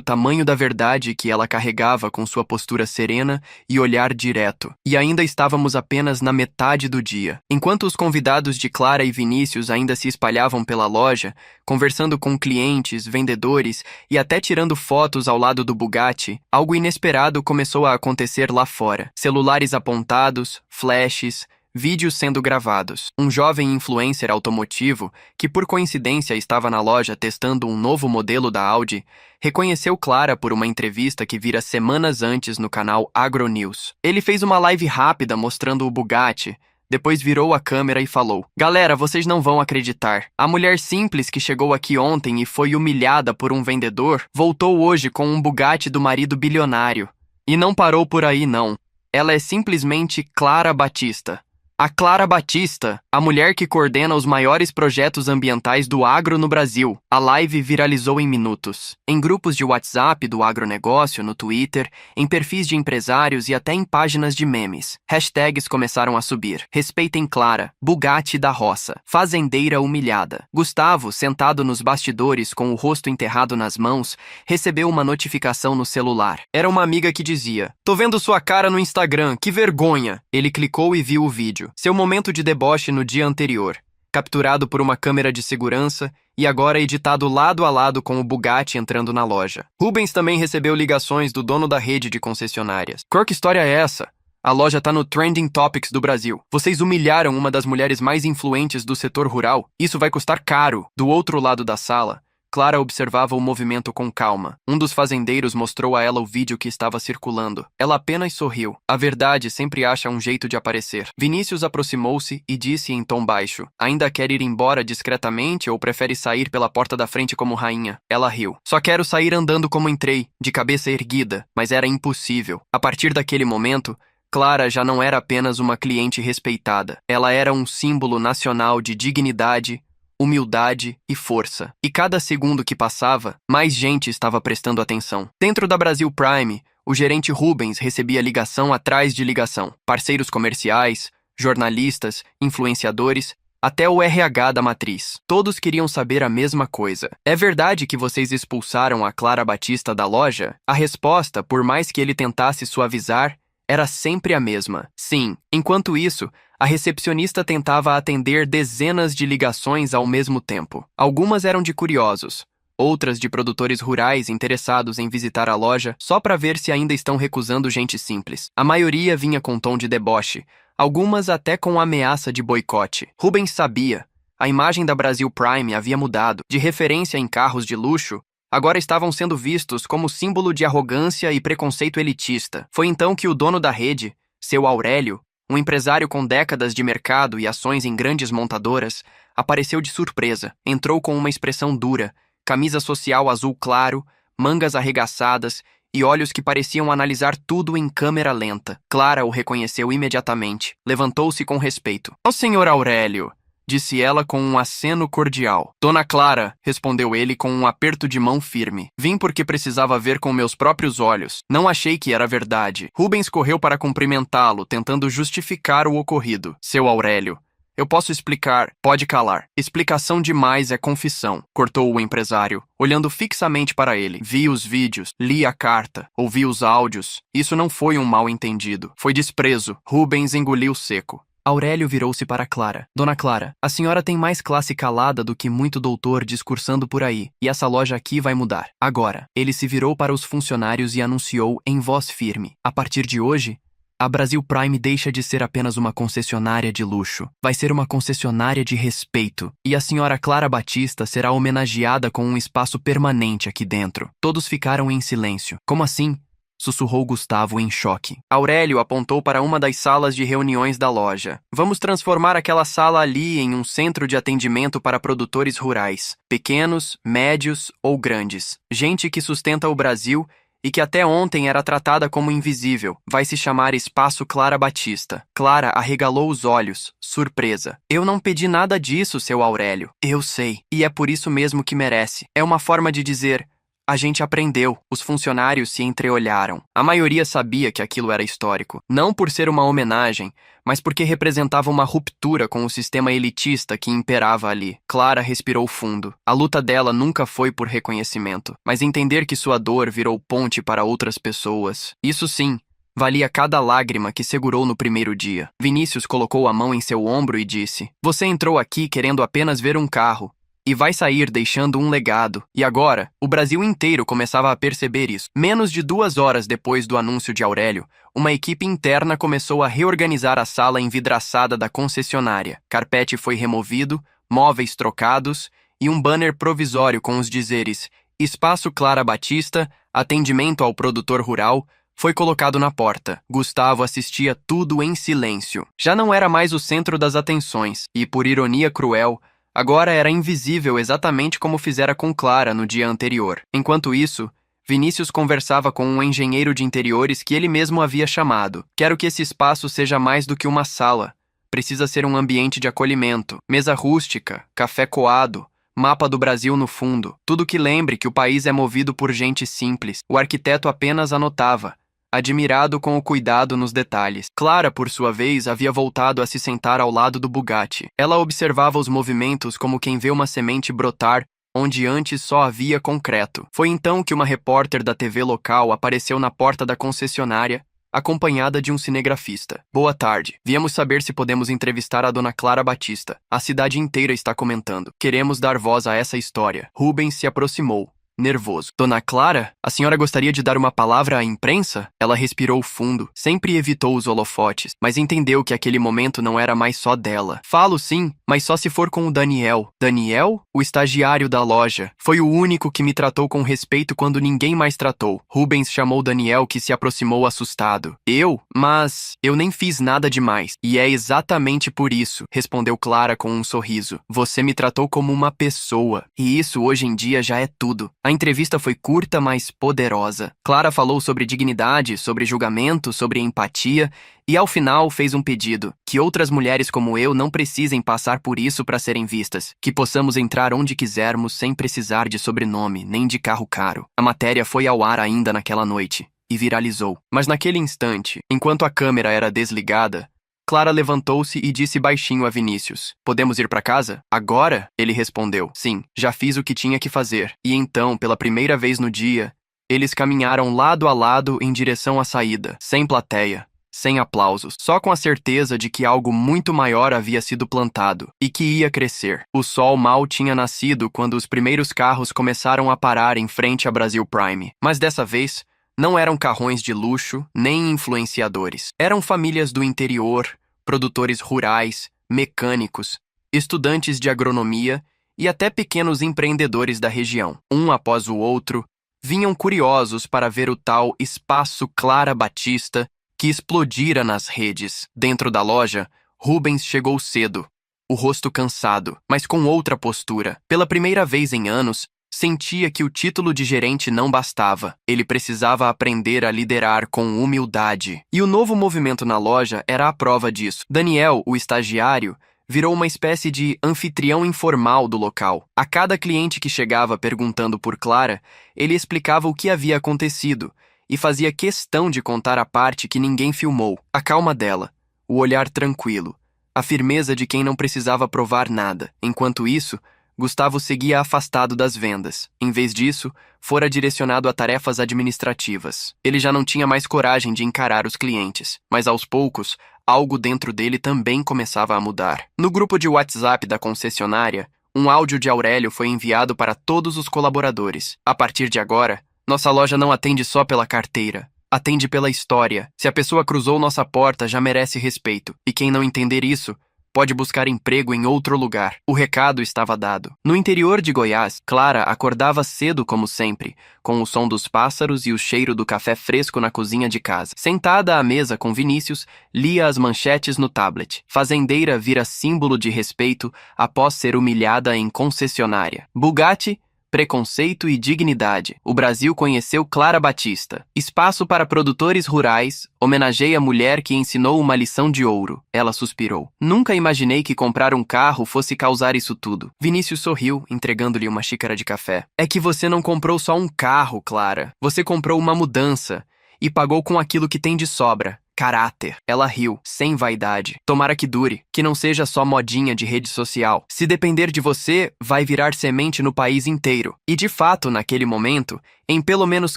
Speaker 1: tamanho da verdade que ela carregava com sua postura serena e olhar direto. E ainda estávamos apenas na metade do dia. Enquanto os convidados de Clara e Vinícius ainda se espalhavam pela loja, conversando com clientes, vendedores e até tirando fotos ao lado do Bugatti, algo inesperado começou a acontecer lá fora. Celulares apontados, flashes, vídeos sendo gravados. Um jovem influencer automotivo, que por coincidência estava na loja testando um novo modelo da Audi, reconheceu Clara por uma entrevista que vira semanas antes no canal AgroNews. Ele fez uma live rápida mostrando o Bugatti, Depois virou a câmera e falou: Galera, vocês não vão acreditar. A mulher simples que chegou aqui ontem e foi humilhada por um vendedor voltou hoje com um Bugatti do marido bilionário. E não parou por aí, não. Ela é simplesmente Clara Batista. A Clara Batista, a mulher que coordena os maiores projetos ambientais do agro no Brasil. A live viralizou em minutos. Em grupos de WhatsApp do agronegócio, no Twitter, em perfis de empresários e até em páginas de memes. Hashtags começaram a subir. Respeitem Clara, Bugatti da roça, fazendeira humilhada. Gustavo, sentado nos bastidores com o rosto enterrado nas mãos, recebeu uma notificação no celular. Era uma amiga que dizia: Tô vendo sua cara no Instagram, que vergonha! Ele clicou e viu o vídeo. Seu momento de deboche no dia anterior, capturado por uma câmera de segurança e agora editado lado a lado com o Bugatti entrando na loja. Rubens também recebeu ligações do dono da rede de concessionárias. Que história é essa? A loja tá no Trending Topics do Brasil. Vocês humilharam uma das mulheres mais influentes do setor rural. Isso vai custar caro. Do outro lado da sala, Clara observava o movimento com calma. Um dos fazendeiros mostrou a ela o vídeo que estava circulando. Ela apenas sorriu. A verdade sempre acha um jeito de aparecer. Vinícius aproximou-se e disse em tom baixo: Ainda quer ir embora discretamente ou prefere sair pela porta da frente como rainha? Ela riu. Só quero sair andando como entrei, de cabeça erguida. Mas era impossível. A partir daquele momento, Clara já não era apenas uma cliente respeitada. Ela era um símbolo nacional de dignidade, humildade e força. E cada segundo que passava, mais gente estava prestando atenção. Dentro da Brasil Prime, o gerente Rubens recebia ligação atrás de ligação. Parceiros comerciais, jornalistas, influenciadores, até o RH da matriz. Todos queriam saber a mesma coisa. É verdade que vocês expulsaram a Clara Batista da loja? A resposta, por mais que ele tentasse suavizar, era sempre a mesma. Sim. Enquanto isso, a recepcionista tentava atender dezenas de ligações ao mesmo tempo. Algumas eram de curiosos, outras de produtores rurais interessados em visitar a loja só para ver se ainda estão recusando gente simples. A maioria vinha com tom de deboche, algumas até com ameaça de boicote. Rubens sabia. A imagem da Brasil Prime havia mudado. De referência em carros de luxo, agora estavam sendo vistos como símbolo de arrogância e preconceito elitista. Foi então que o dono da rede, seu Aurélio, um empresário com décadas de mercado e ações em grandes montadoras, apareceu de surpresa. Entrou com uma expressão dura, camisa social azul claro, mangas arregaçadas e olhos que pareciam analisar tudo em câmera lenta. Clara o reconheceu imediatamente. Levantou-se com respeito. "Ó, senhor Aurélio", disse ela com um aceno cordial. "Dona Clara", respondeu ele com um aperto de mão firme. "Vim porque precisava ver com meus próprios olhos. Não achei que era verdade." Rubens correu para cumprimentá-lo, tentando justificar o ocorrido. "Seu Aurélio, eu posso explicar." "Pode calar. Explicação demais é confissão", cortou o empresário, olhando fixamente para ele. "Vi os vídeos, li a carta, ouvi os áudios. Isso não foi um mal-entendido. Foi desprezo." Rubens engoliu seco. Aurélio virou-se para Clara. "Dona Clara, a senhora tem mais classe calada do que muito doutor discursando por aí, e essa loja aqui vai mudar. Agora." Ele se virou para os funcionários e anunciou em voz firme: "A partir de hoje, a Brasil Prime deixa de ser apenas uma concessionária de luxo. Vai ser uma concessionária de respeito. E a senhora Clara Batista será homenageada com um espaço permanente aqui dentro." Todos ficaram em silêncio. "Como assim?" sussurrou Gustavo em choque. Aurélio apontou para uma das salas de reuniões da loja. "Vamos transformar aquela sala ali em um centro de atendimento para produtores rurais. Pequenos, médios ou grandes. Gente que sustenta o Brasil e que até ontem era tratada como invisível. Vai se chamar Espaço Clara Batista." Clara arregalou os olhos, surpresa. "Eu não pedi nada disso, seu Aurélio." "Eu sei. E é por isso mesmo que merece. É uma forma de dizer: a gente aprendeu." Os funcionários se entreolharam. A maioria sabia que aquilo era histórico. Não por ser uma homenagem, mas porque representava uma ruptura com o sistema elitista que imperava ali. Clara respirou fundo. A luta dela nunca foi por reconhecimento, mas entender que sua dor virou ponte para outras pessoas. Isso sim, valia cada lágrima que segurou no primeiro dia. Vinícius colocou a mão em seu ombro e disse: "Você entrou aqui querendo apenas ver um carro. E vai sair deixando um legado." E agora, o Brasil inteiro começava a perceber isso. Menos de 2 horas depois do anúncio de Aurélio, uma equipe interna começou a reorganizar a sala envidraçada da concessionária. Carpete foi removido, móveis trocados e um banner provisório com os dizeres: "Espaço Clara Batista, atendimento ao produtor rural, foi colocado na porta. Gustavo assistia tudo em silêncio. Já não era mais o centro das atenções e, por ironia cruel, agora era invisível exatamente como fizera com Clara no dia anterior. Enquanto isso, Vinícius conversava com um engenheiro de interiores que ele mesmo havia chamado. Quero que esse espaço seja mais do que uma sala. Precisa ser um ambiente de acolhimento, mesa rústica, café coado, mapa do Brasil no fundo, tudo que lembre que o país é movido por gente simples. O arquiteto apenas anotava, admirado com o cuidado nos detalhes. Clara, por sua vez, havia voltado a se sentar ao lado do Bugatti. Ela observava os movimentos como quem vê uma semente brotar onde antes só havia concreto. Foi então que uma repórter da TV local apareceu na porta da concessionária, acompanhada de um cinegrafista. Boa tarde. Viemos saber se podemos entrevistar a dona Clara Batista. A cidade inteira está comentando. Queremos dar voz a essa história. Rubens se aproximou, nervoso. Dona Clara, a senhora gostaria de dar uma palavra à imprensa? Ela respirou fundo, sempre evitou os holofotes, mas entendeu que aquele momento não era mais só dela. Falo sim, mas só se for com o Daniel. Daniel? O estagiário da loja. Foi o único que me tratou com respeito quando ninguém mais tratou. Rubens chamou Daniel, que se aproximou assustado. Eu? Mas eu nem fiz nada demais. E é exatamente por isso, respondeu Clara com um sorriso. Você me tratou como uma pessoa. E isso hoje em dia já é tudo. A entrevista foi curta, mas poderosa. Clara falou sobre dignidade, sobre julgamento, sobre empatia e, ao final, fez um pedido: que outras mulheres como eu não precisem passar por isso para serem vistas, que possamos entrar onde quisermos sem precisar de sobrenome, nem de carro caro. A matéria foi ao ar ainda naquela noite e viralizou. Mas naquele instante, enquanto a câmera era desligada, Clara levantou-se e disse baixinho a Vinícius: podemos ir para casa? Agora? Ele respondeu: sim, já fiz o que tinha que fazer. E então, pela primeira vez no dia, eles caminharam lado a lado em direção à saída, sem plateia, sem aplausos, só com a certeza de que algo muito maior havia sido plantado e que ia crescer. O sol mal tinha nascido quando os primeiros carros começaram a parar em frente à Brasil Prime. Mas dessa vez, não eram carrões de luxo, nem influenciadores. Eram famílias do interior, produtores rurais, mecânicos, estudantes de agronomia e até pequenos empreendedores da região. Um após o outro, vinham curiosos para ver o tal Espaço Clara Batista que explodira nas redes. Dentro da loja, Rubens chegou cedo, o rosto cansado, mas com outra postura. Pela primeira vez em anos, sentia que o título de gerente não bastava. Ele precisava aprender a liderar com humildade. E o novo movimento na loja era a prova disso. Daniel, o estagiário, virou uma espécie de anfitrião informal do local. A cada cliente que chegava perguntando por Clara, ele explicava o que havia acontecido e fazia questão de contar a parte que ninguém filmou. A calma dela, o olhar tranquilo, a firmeza de quem não precisava provar nada. Enquanto isso, Gustavo seguia afastado das vendas. Em vez disso, fora direcionado a tarefas administrativas. Ele já não tinha mais coragem de encarar os clientes, mas aos poucos, algo dentro dele também começava a mudar. No grupo de WhatsApp da concessionária, um áudio de Aurélio foi enviado para todos os colaboradores. A partir de agora, nossa loja não atende só pela carteira. Atende pela história. Se a pessoa cruzou nossa porta, já merece respeito. E quem não entender isso, pode buscar emprego em outro lugar. O recado estava dado. No interior de Goiás, Clara acordava cedo como sempre, com o som dos pássaros e o cheiro do café fresco na cozinha de casa. Sentada à mesa com Vinícius, lia as manchetes no tablet. Fazendeira vira símbolo de respeito após ser humilhada em concessionária. Bugatti, preconceito e dignidade. O Brasil conheceu Clara Batista. Espaço para produtores rurais, homenageia a mulher que ensinou uma lição de ouro. Ela suspirou. Nunca imaginei que comprar um carro fosse causar isso tudo. Vinícius sorriu, entregando-lhe uma xícara de café. É que você não comprou só um carro, Clara. Você comprou uma mudança e pagou com aquilo que tem de sobra. Caráter. Ela riu, sem vaidade. Tomara que dure, que não seja só modinha de rede social. Se depender de você, vai virar semente no país inteiro. E de fato, naquele momento, em pelo menos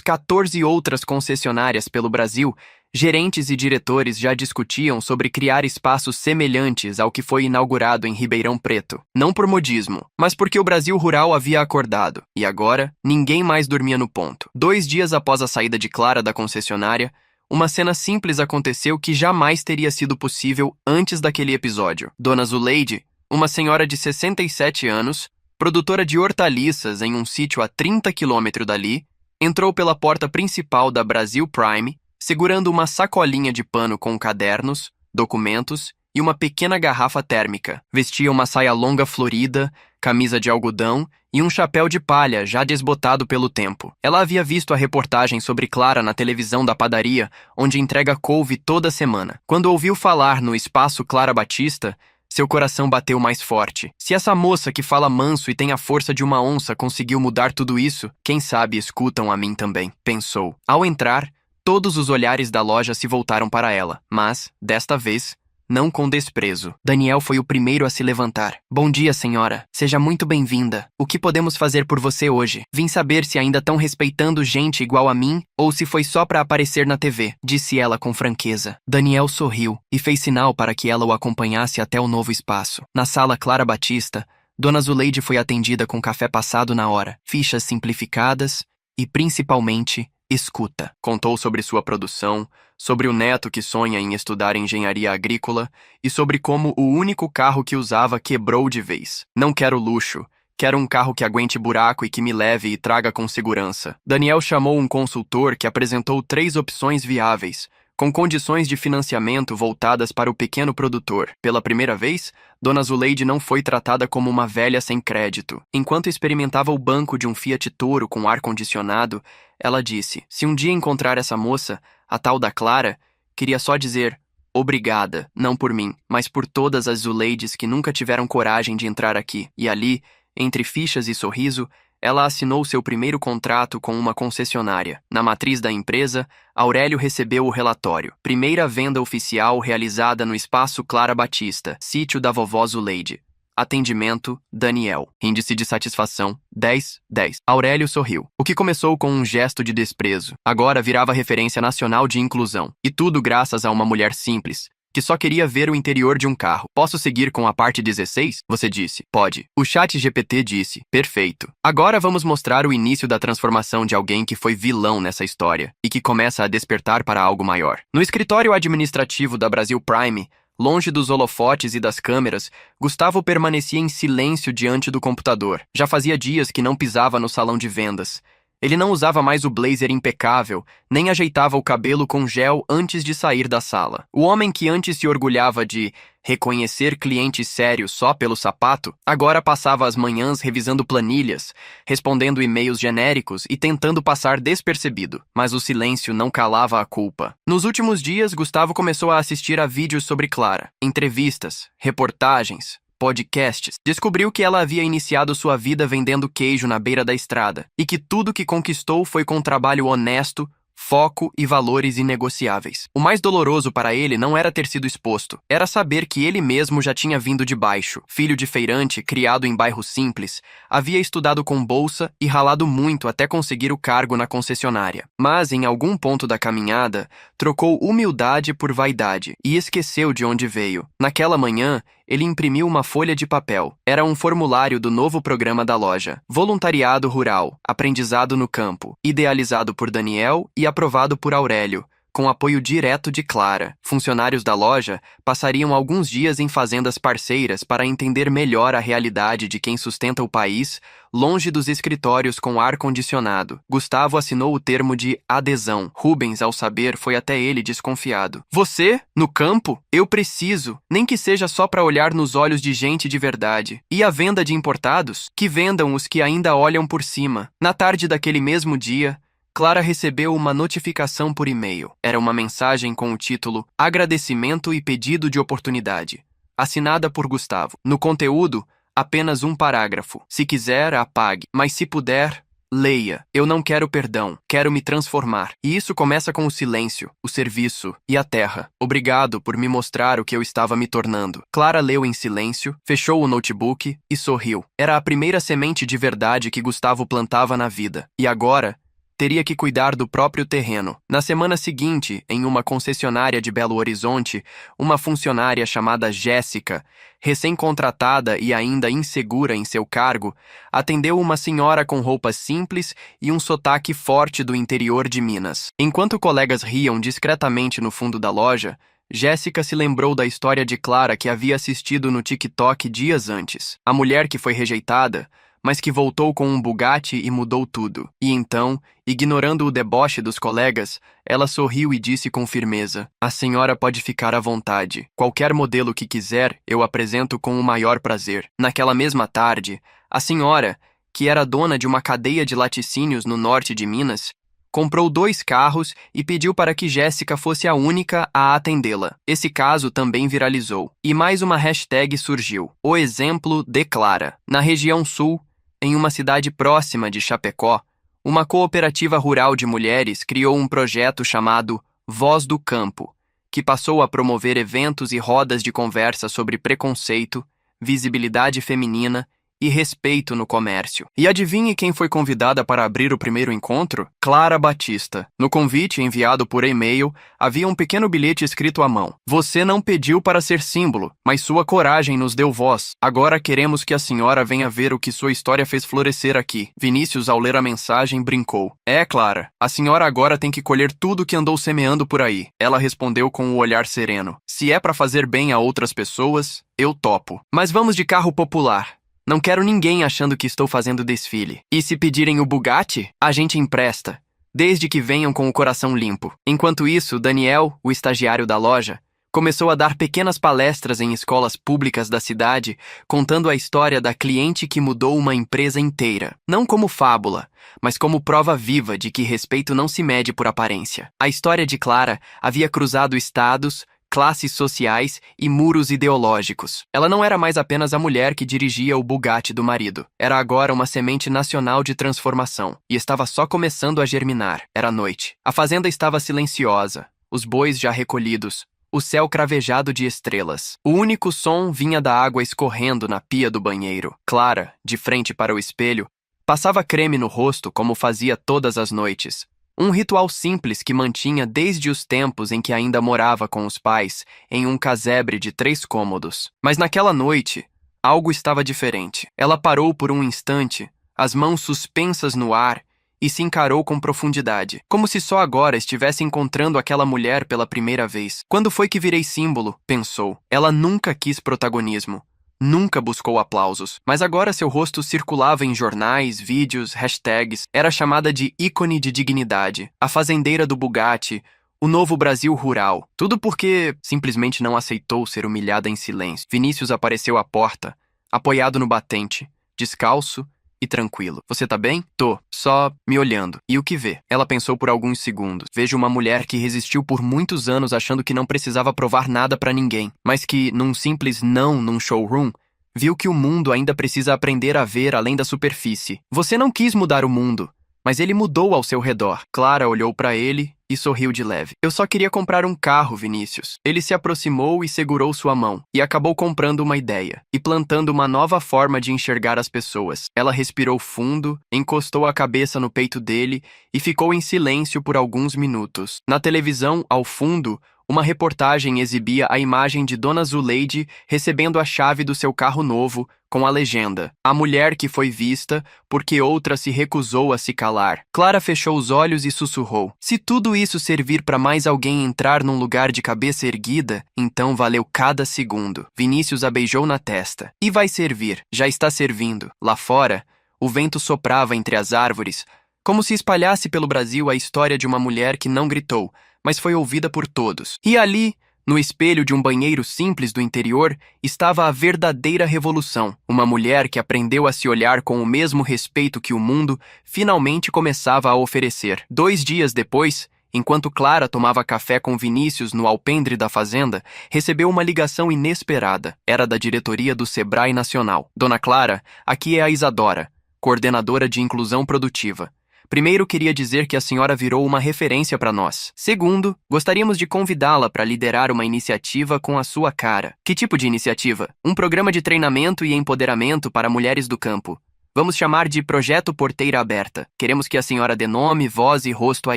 Speaker 1: 14 outras concessionárias pelo Brasil, gerentes e diretores já discutiam sobre criar espaços semelhantes ao que foi inaugurado em Ribeirão Preto. Não por modismo, mas porque o Brasil rural havia acordado. E agora, ninguém mais dormia no ponto. 2 dias após a saída de Clara da concessionária, uma cena simples aconteceu que jamais teria sido possível antes daquele episódio. Dona Zuleide, uma senhora de 67 anos, produtora de hortaliças em um sítio a 30 quilômetros dali, entrou pela porta principal da Brasil Prime segurando uma sacolinha de pano com cadernos, documentos e uma pequena garrafa térmica. Vestia uma saia longa florida, camisa de algodão e um chapéu de palha já desbotado pelo tempo. Ela havia visto a reportagem sobre Clara na televisão da padaria, onde entrega couve toda semana. Quando ouviu falar no espaço Clara Batista, seu coração bateu mais forte. Se essa moça que fala manso e tem a força de uma onça conseguiu mudar tudo isso, quem sabe escutam a mim também, pensou. Ao entrar, todos os olhares da loja se voltaram para ela, mas, desta vez, não com desprezo. Daniel foi o primeiro a se levantar. Bom dia, senhora. Seja muito bem-vinda. O que podemos fazer por você hoje? Vim saber se ainda estão respeitando gente igual a mim ou se foi só para aparecer na TV, disse ela com franqueza. Daniel sorriu e fez sinal para que ela o acompanhasse até o novo espaço. Na sala Clara Batista, Dona Zuleide foi atendida com café passado na hora, fichas simplificadas e, principalmente, escuta. Contou sobre sua produção, sobre o neto que sonha em estudar engenharia agrícola e sobre como o único carro que usava quebrou de vez. Não quero luxo, quero um carro que aguente buraco e que me leve e traga com segurança. Daniel chamou um consultor que apresentou 3 opções viáveis, com condições de financiamento voltadas para o pequeno produtor. Pela primeira vez, Dona Zuleide não foi tratada como uma velha sem crédito. Enquanto experimentava o banco de um Fiat Toro com ar-condicionado, ela disse: se um dia encontrar essa moça, a tal da Clara, queria só dizer obrigada, não por mim, mas por todas as Zuleides que nunca tiveram coragem de entrar aqui. E ali, entre fichas e sorriso, ela assinou seu primeiro contrato com uma concessionária. Na matriz da empresa, Aurélio recebeu o relatório. Primeira venda oficial realizada no espaço Clara Batista, sítio da vovó Zuleide. Atendimento, Daniel. Índice de satisfação, 10/10. Aurélio sorriu. O que começou com um gesto de desprezo, agora virava referência nacional de inclusão. E tudo graças a uma mulher simples, que só queria ver o interior de um carro. Posso seguir com a parte 16? Você disse. Pode. O chat GPT disse. Perfeito. Agora vamos mostrar o início da transformação de alguém que foi vilão nessa história e que começa a despertar para algo maior. No escritório administrativo da Brasil Prime, longe dos holofotes e das câmeras, Gustavo permanecia em silêncio diante do computador. Já fazia dias que não pisava no salão de vendas. Ele não usava mais o blazer impecável, nem ajeitava o cabelo com gel antes de sair da sala. O homem que antes se orgulhava de reconhecer clientes sérios só pelo sapato, agora passava as manhãs revisando planilhas, respondendo e-mails genéricos e tentando passar despercebido. Mas o silêncio não calava a culpa. Nos últimos dias, Gustavo começou a assistir a vídeos sobre Clara, entrevistas, reportagens, podcasts. Descobriu que ela havia iniciado sua vida vendendo queijo na beira da estrada e que tudo que conquistou foi com trabalho honesto, foco e valores inegociáveis. O mais doloroso para ele não era ter sido exposto, era saber que ele mesmo já tinha vindo de baixo. Filho de feirante, criado em bairro simples, havia estudado com bolsa e ralado muito até conseguir o cargo na concessionária. Mas, em algum ponto da caminhada, trocou humildade por vaidade e esqueceu de onde veio. Naquela manhã, ele imprimiu uma folha de papel. Era um formulário do novo programa da loja. Voluntariado Rural, Aprendizado no Campo, idealizado por Daniel e aprovado por Aurélio, com apoio direto de Clara. Funcionários da loja passariam alguns dias em fazendas parceiras para entender melhor a realidade de quem sustenta o país, longe dos escritórios com ar-condicionado. Gustavo assinou o termo de adesão. Rubens, ao saber, foi até ele desconfiado. Você? No campo? Eu preciso. Nem que seja só para olhar nos olhos de gente de verdade. E a venda de importados? Que vendam os que ainda olham por cima. Na tarde daquele mesmo dia, Clara recebeu uma notificação por e-mail. Era uma mensagem com o título Agradecimento e Pedido de Oportunidade, assinada por Gustavo. No conteúdo, apenas um parágrafo. Se quiser, apague. Mas se puder, leia. Eu não quero perdão. Quero me transformar. E isso começa com o silêncio, o serviço e a terra. Obrigado por me mostrar o que eu estava me tornando. Clara leu em silêncio, fechou o notebook e sorriu. Era a primeira semente de verdade que Gustavo plantava na vida. E agora teria que cuidar do próprio terreno. Na semana seguinte, em uma concessionária de Belo Horizonte, uma funcionária chamada Jéssica, recém-contratada e ainda insegura em seu cargo, atendeu uma senhora com roupas simples e um sotaque forte do interior de Minas. Enquanto colegas riam discretamente no fundo da loja, Jéssica se lembrou da história de Clara que havia assistido no TikTok dias antes. A mulher que foi rejeitada mas que voltou com um Bugatti e mudou tudo. E então, ignorando o deboche dos colegas, ela sorriu e disse com firmeza: "A senhora pode ficar à vontade. Qualquer modelo que quiser, eu apresento com o maior prazer." Naquela mesma tarde, a senhora, que era dona de uma cadeia de laticínios no norte de Minas, comprou 2 carros e pediu para que Jéssica fosse a única a atendê-la. Esse caso também viralizou. E mais uma hashtag surgiu: O exemplo de Clara. Na região sul, em uma cidade próxima de Chapecó, uma cooperativa rural de mulheres criou um projeto chamado Voz do Campo, que passou a promover eventos e rodas de conversa sobre preconceito, visibilidade feminina e respeito no comércio. E adivinhe quem foi convidada para abrir o primeiro encontro? Clara Batista. No convite enviado por e-mail, havia um pequeno bilhete escrito à mão: "Você não pediu para ser símbolo, mas sua coragem nos deu voz. Agora queremos que a senhora venha ver o que sua história fez florescer aqui." Vinícius, ao ler a mensagem, brincou: "É, Clara, a senhora agora tem que colher tudo que andou semeando por aí." Ela respondeu com o olhar sereno: "Se é para fazer bem a outras pessoas, eu topo. Mas vamos de carro popular. Não quero ninguém achando que estou fazendo desfile. E se pedirem o Bugatti, a gente empresta, desde que venham com o coração limpo." Enquanto isso, Daniel, o estagiário da loja, começou a dar pequenas palestras em escolas públicas da cidade, contando a história da cliente que mudou uma empresa inteira. Não como fábula, mas como prova viva de que respeito não se mede por aparência. A história de Clara havia cruzado estados, classes sociais e muros ideológicos. Ela não era mais apenas a mulher que dirigia o Bugatti do marido. Era agora uma semente nacional de transformação, e estava só começando a germinar. Era noite. A fazenda estava silenciosa, os bois já recolhidos, o céu cravejado de estrelas. O único som vinha da água escorrendo na pia do banheiro. Clara, de frente para o espelho, passava creme no rosto como fazia todas as noites. Um ritual simples que mantinha desde os tempos em que ainda morava com os pais, em um casebre de 3 cômodos. Mas naquela noite, algo estava diferente. Ela parou por um instante, as mãos suspensas no ar, e se encarou com profundidade, como se só agora estivesse encontrando aquela mulher pela primeira vez. "Quando foi que virei símbolo?", pensou. Ela nunca quis protagonismo. Nunca buscou aplausos, mas agora seu rosto circulava em jornais, vídeos, hashtags. Era chamada de ícone de dignidade, a fazendeira do Bugatti, o novo Brasil rural. Tudo porque simplesmente não aceitou ser humilhada em silêncio. Vinícius apareceu à porta, apoiado no batente, descalço e tranquilo. "Você tá bem?" "Tô, só me olhando." "E o que vê?" Ela pensou por alguns segundos. "Vejo uma mulher que resistiu por muitos anos achando que não precisava provar nada pra ninguém, mas que, num simples não num showroom, viu que o mundo ainda precisa aprender a ver além da superfície. Você não quis mudar o mundo, mas ele mudou ao seu redor." Clara olhou pra ele e sorriu de leve. "Eu só queria comprar um carro, Vinícius." Ele se aproximou e segurou sua mão, e acabou comprando uma ideia, e plantando uma nova forma de enxergar as pessoas. Ela respirou fundo, encostou a cabeça no peito dele e ficou em silêncio por alguns minutos. Na televisão, ao fundo, uma reportagem exibia a imagem de Dona Zuleide recebendo a chave do seu carro novo, com a legenda: "A mulher que foi vista porque outra se recusou a se calar." Clara fechou os olhos e sussurrou: "Se tudo isso servir para mais alguém entrar num lugar de cabeça erguida, então valeu cada segundo." Vinícius a beijou na testa. "E vai servir, já está servindo." Lá fora, o vento soprava entre as árvores, como se espalhasse pelo Brasil a história de uma mulher que não gritou, mas foi ouvida por todos. E ali, no espelho de um banheiro simples do interior, estava a verdadeira revolução. Uma mulher que aprendeu a se olhar com o mesmo respeito que o mundo finalmente começava a oferecer. 2 dias depois, enquanto Clara tomava café com Vinícius no alpendre da fazenda, recebeu uma ligação inesperada. Era da diretoria do Sebrae Nacional. "Dona Clara, aqui é a Isadora, coordenadora de inclusão produtiva. Primeiro, queria dizer que a senhora virou uma referência para nós. Segundo, gostaríamos de convidá-la para liderar uma iniciativa com a sua cara." "Que tipo de iniciativa?" "Um programa de treinamento e empoderamento para mulheres do campo. Vamos chamar de Projeto Porteira Aberta. Queremos que a senhora dê nome, voz e rosto à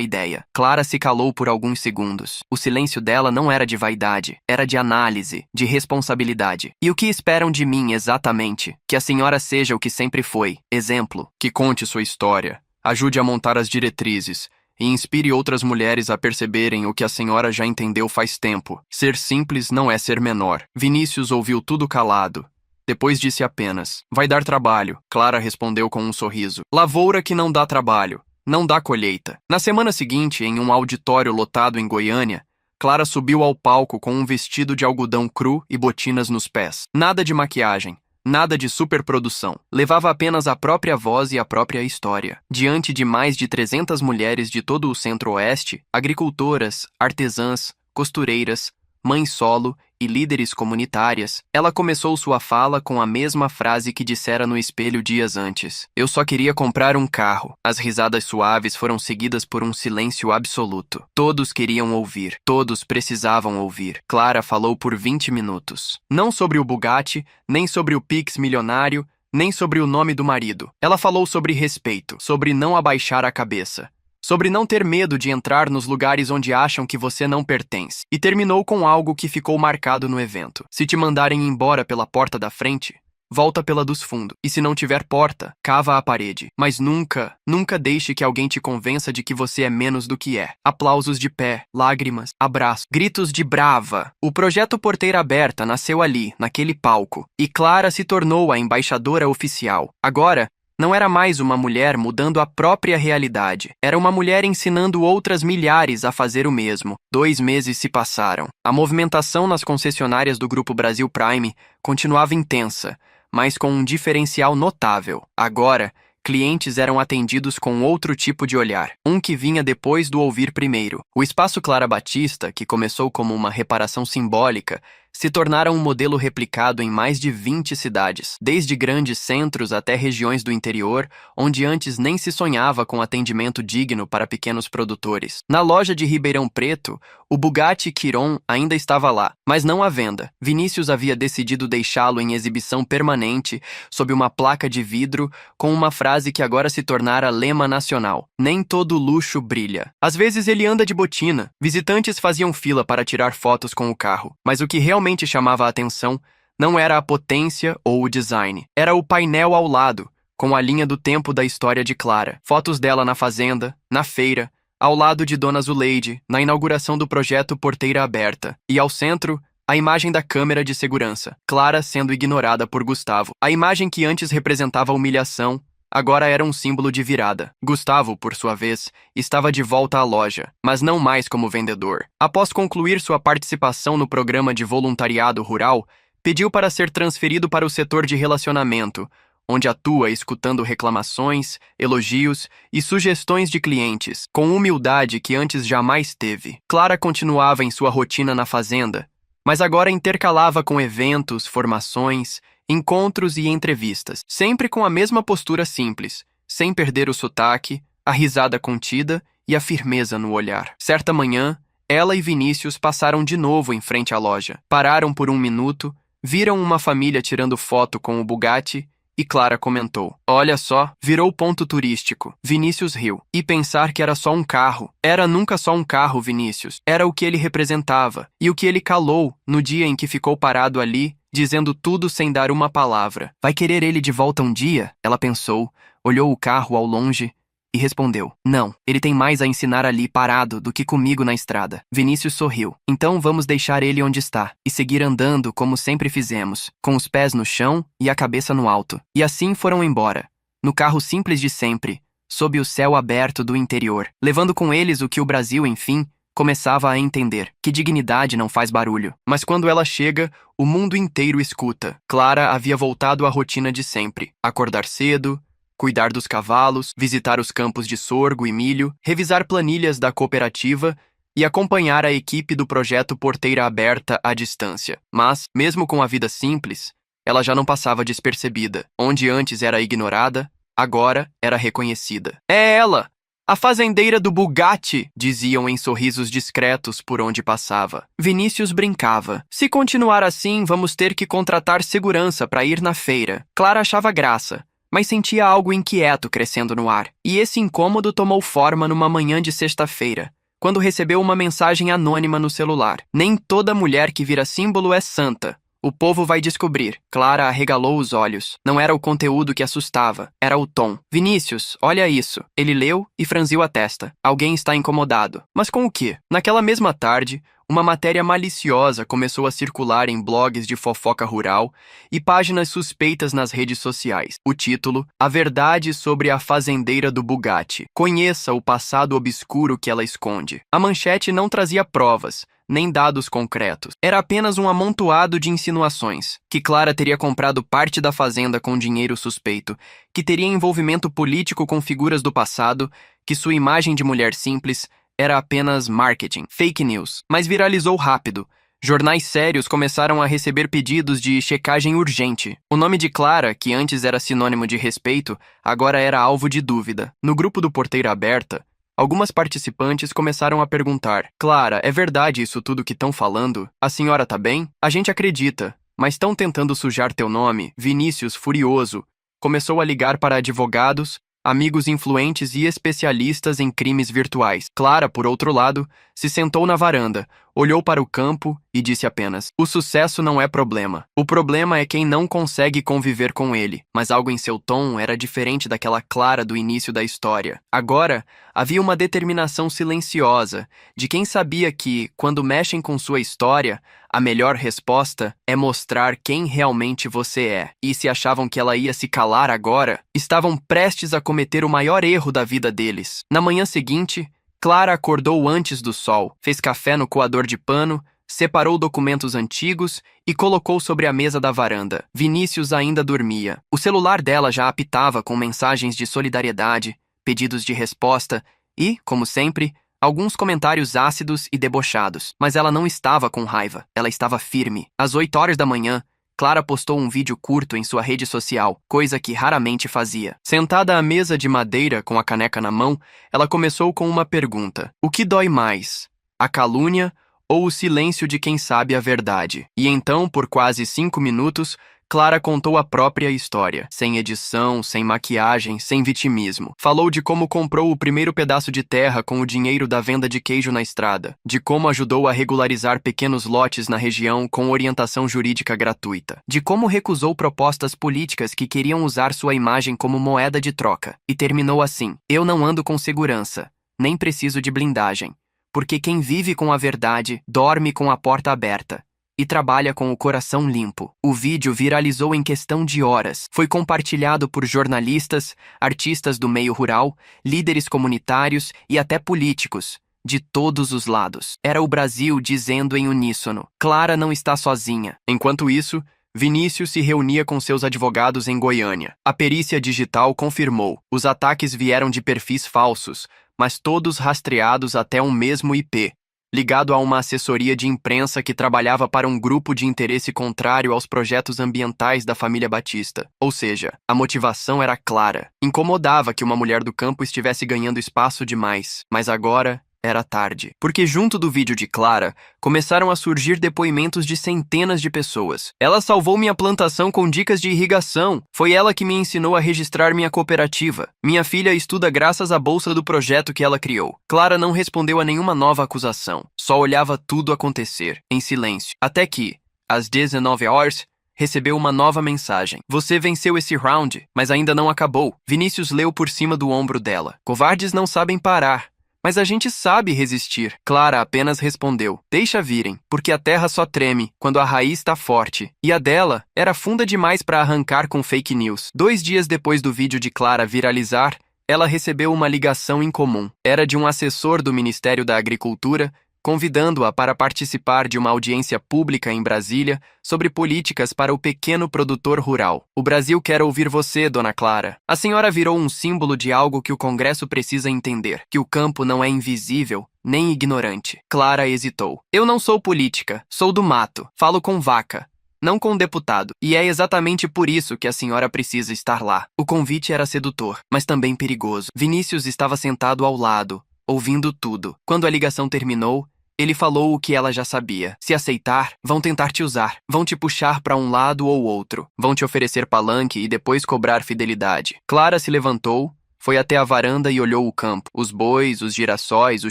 Speaker 1: ideia." Clara se calou por alguns segundos. O silêncio dela não era de vaidade, era de análise, de responsabilidade. "E o que esperam de mim exatamente? Que a senhora seja o que sempre foi. Exemplo. Que conte sua história. Ajude a montar as diretrizes e inspire outras mulheres a perceberem o que a senhora já entendeu faz tempo. Ser simples não é ser menor." Vinícius ouviu tudo calado, Depois disse apenas: vai dar trabalho. Clara respondeu com um sorriso. Lavoura que não dá trabalho, não dá colheita. Na semana seguinte, em um auditório lotado em Goiânia, Clara subiu ao palco com um vestido de algodão cru e botinas nos pés. Nada de maquiagem, nada de superprodução. Levava apenas a própria voz e a própria história. Diante de mais de 300 mulheres de todo o Centro-Oeste, agricultoras, artesãs, costureiras, mães solo e líderes comunitárias, ela começou sua fala com a mesma frase que dissera no espelho dias antes. Eu só queria comprar um carro. As risadas suaves foram seguidas por um silêncio absoluto. Todos queriam ouvir. Todos precisavam ouvir. Clara falou por 20 minutos. Não sobre o Bugatti, nem sobre o Pix milionário, nem sobre o nome do marido. Ela falou sobre respeito, sobre não abaixar a cabeça, sobre não ter medo de entrar nos lugares onde acham que você não pertence. E terminou com algo que ficou marcado no evento. Se te mandarem embora pela porta da frente, volta pela dos fundos. E se não tiver porta, cava a parede. Mas nunca, nunca deixe que alguém te convença de que você é menos do que é. Aplausos de pé, lágrimas, abraços, gritos de brava. O projeto Porteira Aberta nasceu ali, naquele palco. E Clara se tornou a embaixadora oficial. Agora, não era mais uma mulher mudando a própria realidade. Era uma mulher ensinando outras milhares a fazer o mesmo. 2 meses se passaram. A movimentação nas concessionárias do Grupo Brasil Prime continuava intensa, mas com um diferencial notável. Agora, clientes eram atendidos com outro tipo de olhar, um que vinha depois do ouvir primeiro. O Espaço Clara Batista, que começou como uma reparação simbólica, se tornara um modelo replicado em mais de 20 cidades, desde grandes centros até regiões do interior, onde antes nem se sonhava com atendimento digno para pequenos produtores. Na loja de Ribeirão Preto, o Bugatti Chiron ainda estava lá, mas não à venda. Vinícius havia decidido deixá-lo em exibição permanente, sob uma placa de vidro, com uma frase que agora se tornara lema nacional: nem todo luxo brilha. Às vezes ele anda de botina. Visitantes faziam fila para tirar fotos com o carro, mas o que realmente chamava a atenção não era a potência ou o design. Era o painel ao lado, com a linha do tempo da história de Clara. Fotos dela na fazenda, na feira, ao lado de Dona Zuleide, na inauguração do projeto Porteira Aberta. E ao centro, a imagem da câmera de segurança, Clara sendo ignorada por Gustavo. A imagem que antes representava humilhação, agora era um símbolo de virada. Gustavo, por sua vez, estava de volta à loja, mas não mais como vendedor. Após concluir sua participação no programa de voluntariado rural, pediu para ser transferido para o setor de relacionamento, onde atua escutando reclamações, elogios e sugestões de clientes, com humildade que antes jamais teve. Clara continuava em sua rotina na fazenda, mas agora intercalava com eventos, formações, encontros e entrevistas, sempre com a mesma postura simples, sem perder o sotaque, a risada contida e a firmeza no olhar. Certa manhã, ela e Vinícius passaram de novo em frente à loja. Pararam por 1 minuto, viram uma família tirando foto com o Bugatti e Clara comentou: olha só, virou ponto turístico. Vinícius riu. E pensar que era só um carro. Era nunca só um carro, Vinícius. Era o que ele representava e o que ele calou no dia em que ficou parado ali, dizendo tudo sem dar uma palavra. Vai querer ele de volta um dia? Ela pensou, olhou o carro ao longe e respondeu: não, ele tem mais a ensinar ali parado do que comigo na estrada. Vinícius sorriu. Então vamos deixar ele onde está e seguir andando como sempre fizemos, com os pés no chão e a cabeça no alto. E assim foram embora, no carro simples de sempre, sob o céu aberto do interior, levando com eles o que o Brasil, enfim, começava a entender: que dignidade não faz barulho. Mas quando ela chega, o mundo inteiro escuta. Clara havia voltado à rotina de sempre: acordar cedo, cuidar dos cavalos, visitar os campos de sorgo e milho, revisar planilhas da cooperativa e acompanhar a equipe do projeto Porteira Aberta à distância. Mas, mesmo com a vida simples, ela já não passava despercebida. Onde antes era ignorada, agora era reconhecida. É ela! A fazendeira do Bugatti, diziam em sorrisos discretos por onde passava. Vinícius brincava. Se continuar assim, vamos ter que contratar segurança para ir na feira. Clara achava graça, mas sentia algo inquieto crescendo no ar. E esse incômodo tomou forma numa manhã de sexta-feira, quando recebeu uma mensagem anônima no celular. Nem toda mulher que vira símbolo é santa. O povo vai descobrir. Clara arregalou os olhos. Não era o conteúdo que assustava, era o tom. Vinícius, olha isso. Ele leu e franziu a testa. Alguém está incomodado. Mas com o quê? Naquela mesma tarde, uma matéria maliciosa começou a circular em blogs de fofoca rural e páginas suspeitas nas redes sociais. O título: A Verdade sobre a Fazendeira do Bugatti. Conheça o passado obscuro que ela esconde. A manchete não trazia provas, nem dados concretos. Era apenas um amontoado de insinuações. Que Clara teria comprado parte da fazenda com dinheiro suspeito, que teria envolvimento político com figuras do passado, que sua imagem de mulher simples era apenas marketing, fake news. Mas viralizou rápido. Jornais sérios começaram a receber pedidos de checagem urgente. O nome de Clara, que antes era sinônimo de respeito, agora era alvo de dúvida. No grupo do Porteira Aberta, algumas participantes começaram a perguntar: Clara, é verdade isso tudo que estão falando? A senhora tá bem? A gente acredita, mas estão tentando sujar teu nome. Vinícius, furioso, começou a ligar para advogados, amigos influentes e especialistas em crimes virtuais. Clara, por outro lado, se sentou na varanda, olhou para o campo e disse apenas: o sucesso não é problema. O problema é quem não consegue conviver com ele. Mas algo em seu tom era diferente daquela Clara do início da história. Agora, havia uma determinação silenciosa de quem sabia que, quando mexem com sua história, a melhor resposta é mostrar quem realmente você é. E se achavam que ela ia se calar agora, estavam prestes a cometer o maior erro da vida deles. Na manhã seguinte, Clara acordou antes do sol, fez café no coador de pano, separou documentos antigos e colocou sobre a mesa da varanda. Vinícius ainda dormia. O celular dela já apitava com mensagens de solidariedade, pedidos de resposta e, como sempre, alguns comentários ácidos e debochados. Mas ela não estava com raiva, ela estava firme. Às 8 horas da manhã, Clara postou um vídeo curto em sua rede social, coisa que raramente fazia. Sentada à mesa de madeira com a caneca na mão, ela começou com uma pergunta: o que dói mais? A calúnia ou o silêncio de quem sabe a verdade? E então, por quase 5 minutos, Clara contou a própria história, sem edição, sem maquiagem, sem vitimismo. Falou de como comprou o primeiro pedaço de terra com o dinheiro da venda de queijo na estrada, de como ajudou a regularizar pequenos lotes na região com orientação jurídica gratuita, de como recusou propostas políticas que queriam usar sua imagem como moeda de troca. E terminou assim: eu não ando com segurança, nem preciso de blindagem, porque quem vive com a verdade dorme com a porta aberta e trabalha com o coração limpo. O vídeo viralizou em questão de horas. Foi compartilhado por jornalistas, artistas do meio rural, líderes comunitários e até políticos, de todos os lados. Era o Brasil dizendo em uníssono: Clara não está sozinha. Enquanto isso, Vinícius se reunia com seus advogados em Goiânia. A perícia digital confirmou: os ataques vieram de perfis falsos, mas todos rastreados até um mesmo IP, ligado a uma assessoria de imprensa que trabalhava para um grupo de interesse contrário aos projetos ambientais da família Batista. Ou seja, a motivação era clara. Incomodava que uma mulher do campo estivesse ganhando espaço demais, mas agora era tarde. Porque junto do vídeo de Clara, começaram a surgir depoimentos de centenas de pessoas. Ela salvou minha plantação com dicas de irrigação. Foi ela que me ensinou a registrar minha cooperativa. Minha filha estuda graças à bolsa do projeto que ela criou. Clara não respondeu a nenhuma nova acusação. Só olhava tudo acontecer, em silêncio. Até que, às 19 horas, recebeu uma nova mensagem. Você venceu esse round, mas ainda não acabou. Vinícius leu por cima do ombro dela. Covardes não sabem parar, mas a gente sabe resistir. Clara apenas respondeu: deixa virem, porque a terra só treme quando a raiz está forte. E a dela era funda demais para arrancar com fake news. 2 dias depois do vídeo de Clara viralizar, ela recebeu uma ligação incomum. Era de um assessor do Ministério da Agricultura, convidando-a para participar de uma audiência pública em Brasília sobre políticas para o pequeno produtor rural. O Brasil quer ouvir você, dona Clara. A senhora virou um símbolo de algo que o Congresso precisa entender, que o campo não é invisível nem ignorante. Clara hesitou. Eu não sou política, sou do mato, falo com vaca, não com deputado. E é exatamente por isso que a senhora precisa estar lá. O convite era sedutor, mas também perigoso. Vinícius estava sentado ao lado, ouvindo tudo. Quando a ligação terminou, ele falou o que ela já sabia. Se aceitar, vão tentar te usar. Vão te puxar para um lado ou outro. Vão te oferecer palanque e depois cobrar fidelidade. Clara se levantou, foi até a varanda e olhou o campo. Os bois, os girassóis, o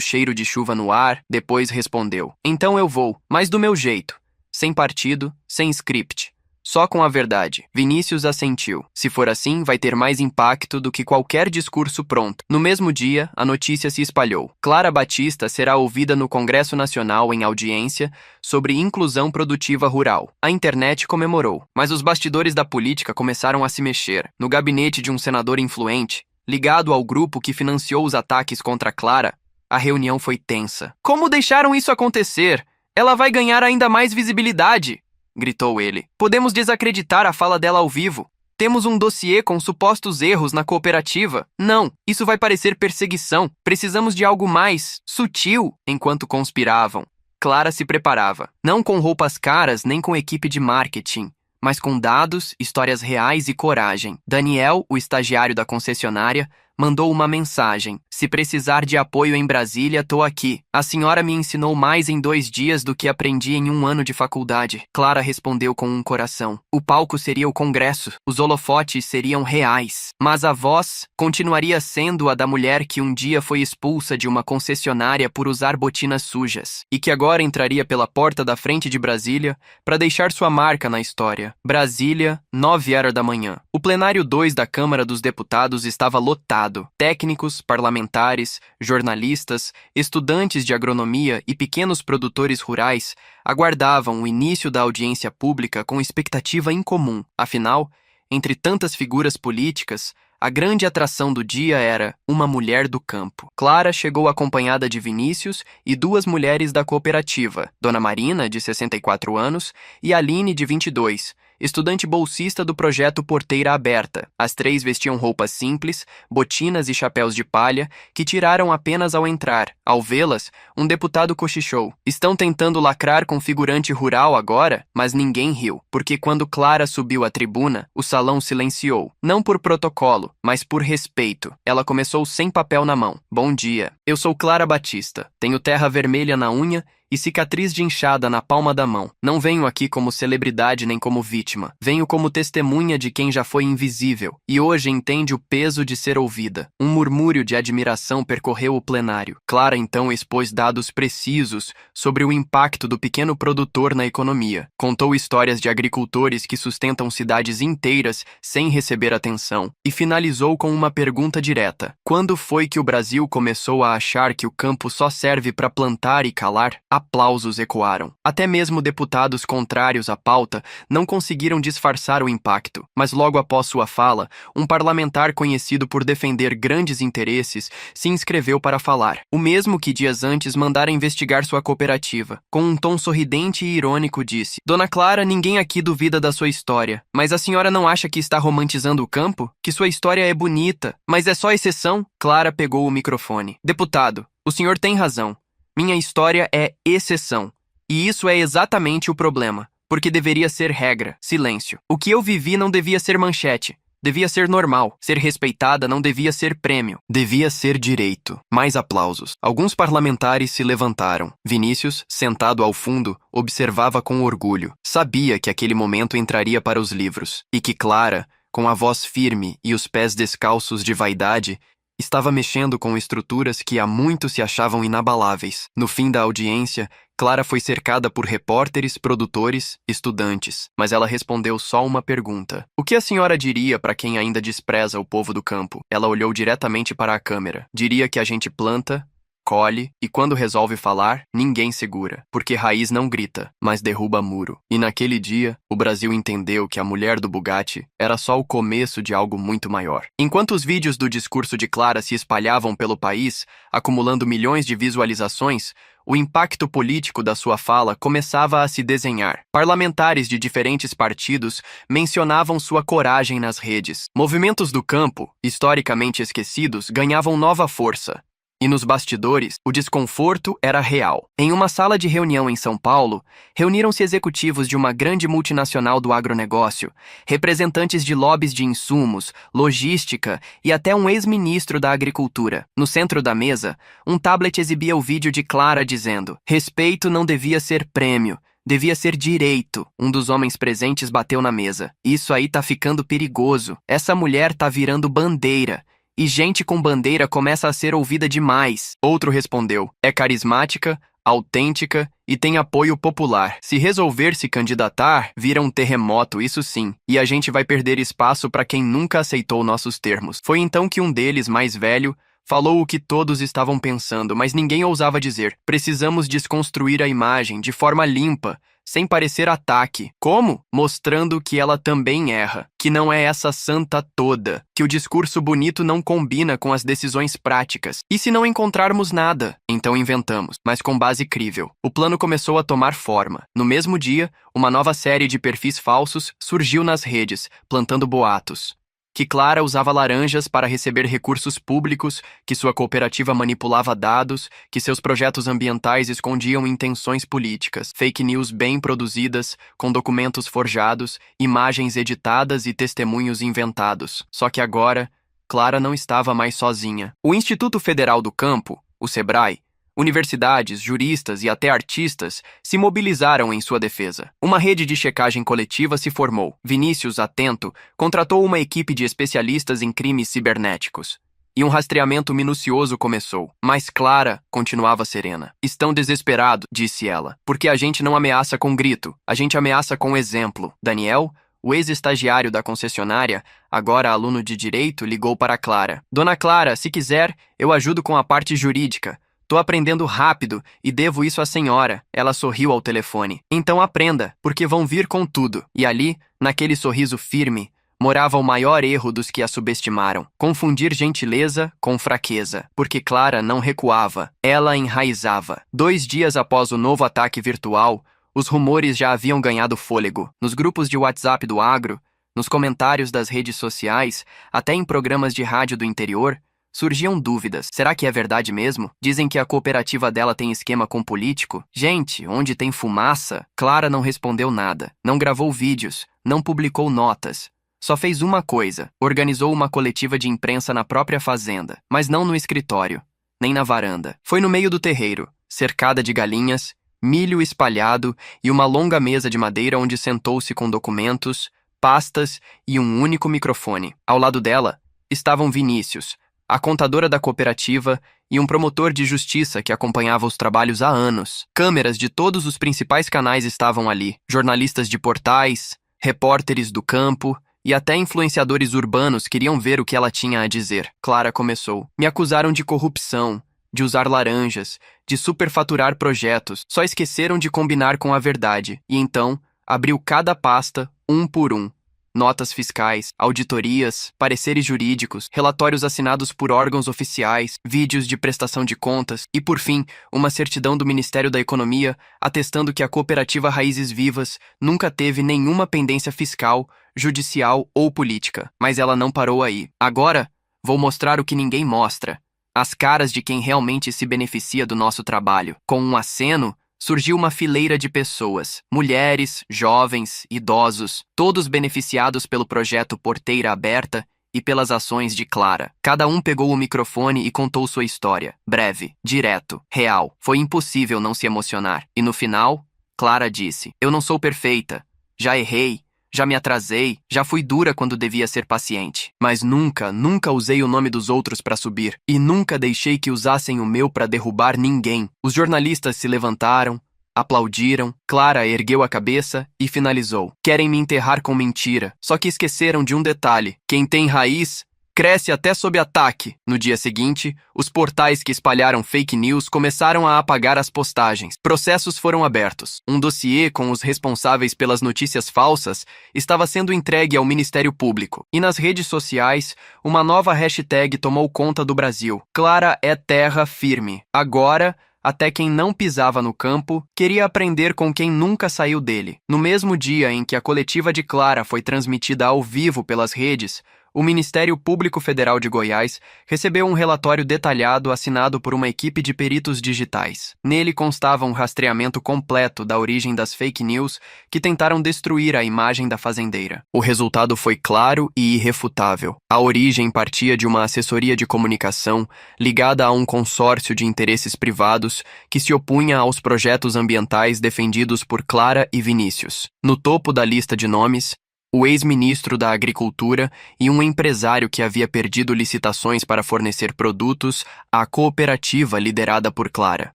Speaker 1: cheiro de chuva no ar. Depois respondeu: então eu vou, mas do meu jeito. Sem partido, sem script. só com a verdade. Vinícius assentiu. Se for assim, vai ter mais impacto do que qualquer discurso pronto. No mesmo dia, a notícia se espalhou. Clara Batista será ouvida no Congresso Nacional em audiência sobre inclusão produtiva rural. A internet comemorou, mas os bastidores da política começaram a se mexer. No gabinete de um senador influente, ligado ao grupo que financiou os ataques contra Clara, a reunião foi tensa. Como deixaram isso acontecer? Ela vai ganhar ainda mais visibilidade, gritou ele. Podemos desacreditar a fala dela ao vivo. Temos um dossiê com supostos erros na cooperativa. Não, isso vai parecer perseguição. Precisamos de algo mais sutil. Enquanto conspiravam, Clara se preparava. Não com roupas caras nem com equipe de marketing, mas com dados, histórias reais e coragem. Daniel, o estagiário da concessionária, mandou uma mensagem. Se precisar de apoio em Brasília, tô aqui. A senhora me ensinou mais em 2 dias do que aprendi em 1 ano de faculdade. Clara respondeu com um coração. O palco seria o Congresso. Os holofotes seriam reais. Mas a voz continuaria sendo a da mulher que um dia foi expulsa de uma concessionária por usar botinas sujas e que agora entraria pela porta da frente de Brasília para deixar sua marca na história. Brasília, 9h da manhã. O plenário 2 da Câmara dos Deputados estava lotado. Técnicos, parlamentares, jornalistas, estudantes de agronomia e pequenos produtores rurais aguardavam o início da audiência pública com expectativa incomum. Afinal, entre tantas figuras políticas, a grande atração do dia era uma mulher do campo. Clara chegou acompanhada de Vinícius e 2 mulheres da cooperativa, Dona Marina, de 64 anos, e Aline, de 22, estudante bolsista do projeto Porteira Aberta. As 3 vestiam roupas simples, botinas e chapéus de palha, que tiraram apenas ao entrar. Ao vê-las, um deputado cochichou. Estão tentando lacrar com figurante rural agora? Mas ninguém riu, porque quando Clara subiu à tribuna, o salão silenciou. Não por protocolo, mas por respeito. Ela começou sem papel na mão. Bom dia. Eu sou Clara Batista. Tenho terra vermelha na unha e cicatriz de inchada na palma da mão. Não venho aqui como celebridade nem como vítima. Venho como testemunha de quem já foi invisível e hoje entende o peso de ser ouvida. Um murmúrio de admiração percorreu o plenário. Clara então expôs dados precisos sobre o impacto do pequeno produtor na economia. Contou histórias de agricultores que sustentam cidades inteiras sem receber atenção e finalizou com uma pergunta direta. Quando foi que o Brasil começou a achar que o campo só serve para plantar e calar? Aplausos ecoaram. Até mesmo deputados contrários à pauta não conseguiram disfarçar o impacto, mas logo após sua fala, um parlamentar conhecido por defender grandes interesses se inscreveu para falar. O mesmo que dias antes mandara investigar sua cooperativa. Com um tom sorridente e irônico disse: Dona Clara, ninguém aqui duvida da sua história, mas a senhora não acha que está romantizando o campo? Que sua história é bonita, mas é só exceção? Clara pegou o microfone. Deputado, o senhor tem razão. Minha história é exceção. E isso é exatamente o problema, porque deveria ser regra, silêncio. O que eu vivi não devia ser manchete, devia ser normal. Ser respeitada não devia ser prêmio, devia ser direito. Mais aplausos. Alguns parlamentares se levantaram. Vinícius, sentado ao fundo, observava com orgulho. Sabia que aquele momento entraria para os livros, e que Clara, com a voz firme e os pés descalços de vaidade, estava mexendo com estruturas que há muito se achavam inabaláveis. No fim da audiência, Clara foi cercada por repórteres, produtores, estudantes, mas ela respondeu só uma pergunta. O que a senhora diria para quem ainda despreza o povo do campo? Ela olhou diretamente para a câmera. Diria que a gente planta, colhe, e quando resolve falar, ninguém segura, porque raiz não grita, mas derruba muro. E naquele dia, o Brasil entendeu que a mulher do Bugatti era só o começo de algo muito maior. Enquanto os vídeos do discurso de Clara se espalhavam pelo país, acumulando milhões de visualizações, o impacto político da sua fala começava a se desenhar. Parlamentares de diferentes partidos mencionavam sua coragem nas redes. Movimentos do campo, historicamente esquecidos, ganhavam nova força. E nos bastidores, o desconforto era real. Em uma sala de reunião em São Paulo, reuniram-se executivos de uma grande multinacional do agronegócio, representantes de lobbies de insumos, logística e até um ex-ministro da Agricultura. No centro da mesa, um tablet exibia o vídeo de Clara dizendo: "Respeito não devia ser prêmio, devia ser direito." Um dos homens presentes bateu na mesa. "Isso aí tá ficando perigoso. Essa mulher tá virando bandeira. E gente com bandeira começa a ser ouvida demais." Outro respondeu: "É carismática, autêntica e tem apoio popular. Se resolver se candidatar, vira um terremoto, isso sim, e a gente vai perder espaço para quem nunca aceitou nossos termos. Foi então que um deles, mais velho, falou o que todos estavam pensando, mas ninguém ousava dizer. Precisamos desconstruir a imagem de forma limpa, sem parecer ataque. Como? Mostrando que ela também erra, que não é essa santa toda, que o discurso bonito não combina com as decisões práticas. E se não encontrarmos nada? Então inventamos, mas com base crível. O plano começou a tomar forma. No mesmo dia, uma nova série de perfis falsos surgiu nas redes, plantando boatos. Que Clara usava laranjas para receber recursos públicos, que sua cooperativa manipulava dados, que seus projetos ambientais escondiam intenções políticas, fake news bem produzidas, com documentos forjados, imagens editadas e testemunhos inventados. Só que agora, Clara não estava mais sozinha. O Instituto Federal do Campo, o SEBRAE, universidades, juristas e até artistas se mobilizaram em sua defesa. Uma rede de checagem coletiva se formou. Vinícius, atento, contratou uma equipe de especialistas em crimes cibernéticos. E um rastreamento minucioso começou. Mas Clara continuava serena. Estão desesperados, disse ela, porque a gente não ameaça com grito, a gente ameaça com exemplo. Daniel, o ex-estagiário da concessionária, agora aluno de direito, ligou para Clara. Dona Clara, se quiser, eu ajudo com a parte jurídica. Tô aprendendo rápido e devo isso à senhora. Ela sorriu ao telefone. Então aprenda, porque vão vir com tudo. E ali, naquele sorriso firme, morava o maior erro dos que a subestimaram. Confundir gentileza com fraqueza. Porque Clara não recuava, ela enraizava. 2 dias após o novo ataque virtual, os rumores já haviam ganhado fôlego. Nos grupos de WhatsApp do agro, nos comentários das redes sociais, até em programas de rádio do interior, surgiam dúvidas. Será que é verdade mesmo? Dizem que a cooperativa dela tem esquema com político. Gente, onde tem fumaça? Clara não respondeu nada. Não gravou vídeos. Não publicou notas. Só fez uma coisa. Organizou uma coletiva de imprensa na própria fazenda. Mas não no escritório. Nem na varanda. Foi no meio do terreiro, cercada de galinhas, milho espalhado e uma longa mesa de madeira onde sentou-se com documentos, pastas e um único microfone. Ao lado dela estavam Vinícius, a contadora da cooperativa e um promotor de justiça que acompanhava os trabalhos há anos. Câmeras de todos os principais canais estavam ali, jornalistas de portais, repórteres do campo e até influenciadores urbanos queriam ver o que ela tinha a dizer. Clara começou. Me acusaram de corrupção, de usar laranjas, de superfaturar projetos. Só esqueceram de combinar com a verdade. E então, abriu cada pasta, um por um. Notas fiscais, auditorias, pareceres jurídicos, relatórios assinados por órgãos oficiais, vídeos de prestação de contas e, por fim, uma certidão do Ministério da Economia atestando que a cooperativa Raízes Vivas nunca teve nenhuma pendência fiscal, judicial ou política. Mas ela não parou aí. Agora, vou mostrar o que ninguém mostra. As caras de quem realmente se beneficia do nosso trabalho. Com um aceno, surgiu uma fileira de pessoas, mulheres, jovens, idosos, todos beneficiados pelo projeto Porteira Aberta e pelas ações de Clara. Cada um pegou o microfone e contou sua história. Breve, direto, real. Foi impossível não se emocionar. E no final, Clara disse: eu não sou perfeita. Já errei. Já me atrasei, já fui dura quando devia ser paciente. Mas nunca usei o nome dos outros para subir. E nunca deixei que usassem o meu para derrubar ninguém. Os jornalistas se levantaram, aplaudiram, Clara ergueu a cabeça e finalizou. Querem me enterrar com mentira. Só que esqueceram de um detalhe. Quem tem raiz cresce até sob ataque. No dia seguinte, os portais que espalharam fake news começaram a apagar as postagens. Processos foram abertos. Um dossiê com os responsáveis pelas notícias falsas estava sendo entregue ao Ministério Público. E nas redes sociais, uma nova hashtag tomou conta do Brasil. Clara é terra firme. Agora, até quem não pisava no campo queria aprender com quem nunca saiu dele. No mesmo dia em que a coletiva de Clara foi transmitida ao vivo pelas redes, o Ministério Público Federal de Goiás recebeu um relatório detalhado assinado por uma equipe de peritos digitais. Nele constava um rastreamento completo da origem das fake news que tentaram destruir a imagem da fazendeira. O resultado foi claro e irrefutável. A origem partia de uma assessoria de comunicação ligada a um consórcio de interesses privados que se opunha aos projetos ambientais defendidos por Clara e Vinícius. No topo da lista de nomes, o ex-ministro da Agricultura e um empresário que havia perdido licitações para fornecer produtos à cooperativa liderada por Clara.